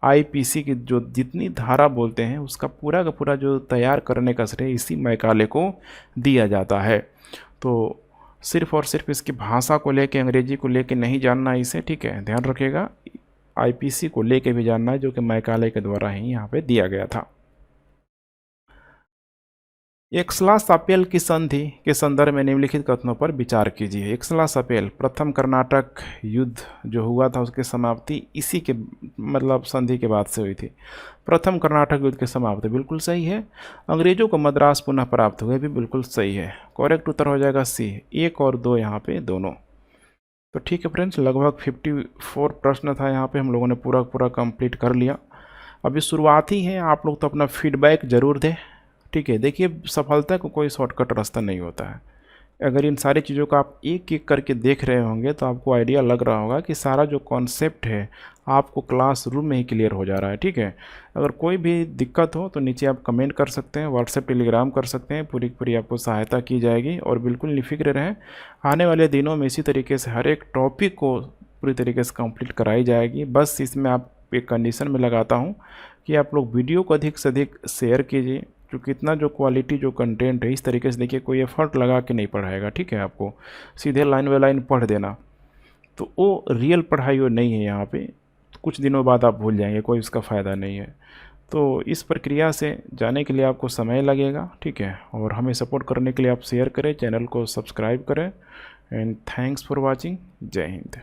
आईपीसी की जो जितनी धारा बोलते हैं उसका पूरा का पूरा जो तैयार करने का श्रेय इसी मैकाले को दिया जाता है। तो सिर्फ और सिर्फ इसकी भाषा को लेके, अंग्रेजी को लेके नहीं जानना इसे, ठीक है, ध्यान रखिएगा। आईपीसी को लेके भी जानना है जो कि मैकाले के द्वारा ही यहाँ पे दिया गया था। एक्सला सापेल की संधि के संदर्भ में निम्नलिखित कथनों पर विचार कीजिए। एक्सला सापेल प्रथम कर्नाटक युद्ध जो हुआ था उसकी समाप्ति इसी के मतलब संधि के बाद से हुई थी। प्रथम कर्नाटक युद्ध की समाप्ति बिल्कुल सही है। अंग्रेजों को मद्रास पुनः प्राप्त हुए भी बिल्कुल सही है। करेक्ट उत्तर हो जाएगा सी, 1 और 2 यहाँ पे दोनों। तो ठीक है फ्रेंड्स, लगभग 54 प्रश्न था यहाँ पे, हम लोगों ने पूरा कंप्लीट कर लिया। अभी शुरुआत ही है, आप लोग तो अपना फीडबैक ज़रूर दें, ठीक है। देखिए सफलता को कोई शॉर्टकट रास्ता नहीं होता है। अगर इन सारी चीज़ों को आप एक एक करके देख रहे होंगे तो आपको आइडिया लग रहा होगा कि सारा जो कॉन्सेप्ट है आपको क्लासरूम में ही क्लियर हो जा रहा है, ठीक है। अगर कोई भी दिक्कत हो तो नीचे आप कमेंट कर सकते हैं, व्हाट्सएप टेलीग्राम कर सकते हैं, पूरी आपको सहायता की जाएगी। और बिल्कुल निफिक्र रहें, आने वाले दिनों में इसी तरीके से हर एक टॉपिक को पूरी तरीके से कंप्लीट कराई जाएगी। बस इसमें आप एक कंडीशन में लगाता हूँ कि आप लोग वीडियो को अधिक से अधिक शेयर कीजिए, क्योंकि इतना जो क्वालिटी जो कंटेंट है इस तरीके से देखिए, कोई एफर्ट लगा के नहीं पढ़ाएगा, ठीक है। आपको सीधे लाइन बाय लाइन पढ़ देना तो वो रियल पढ़ाई वो नहीं है। यहाँ पे कुछ दिनों बाद आप भूल जाएंगे, कोई उसका फ़ायदा नहीं है। तो इस प्रक्रिया से जाने के लिए आपको समय लगेगा, ठीक है। और हमें सपोर्ट करने के लिए आप शेयर करें, चैनल को सब्सक्राइब करें। And thanks for watching. जय हिंद।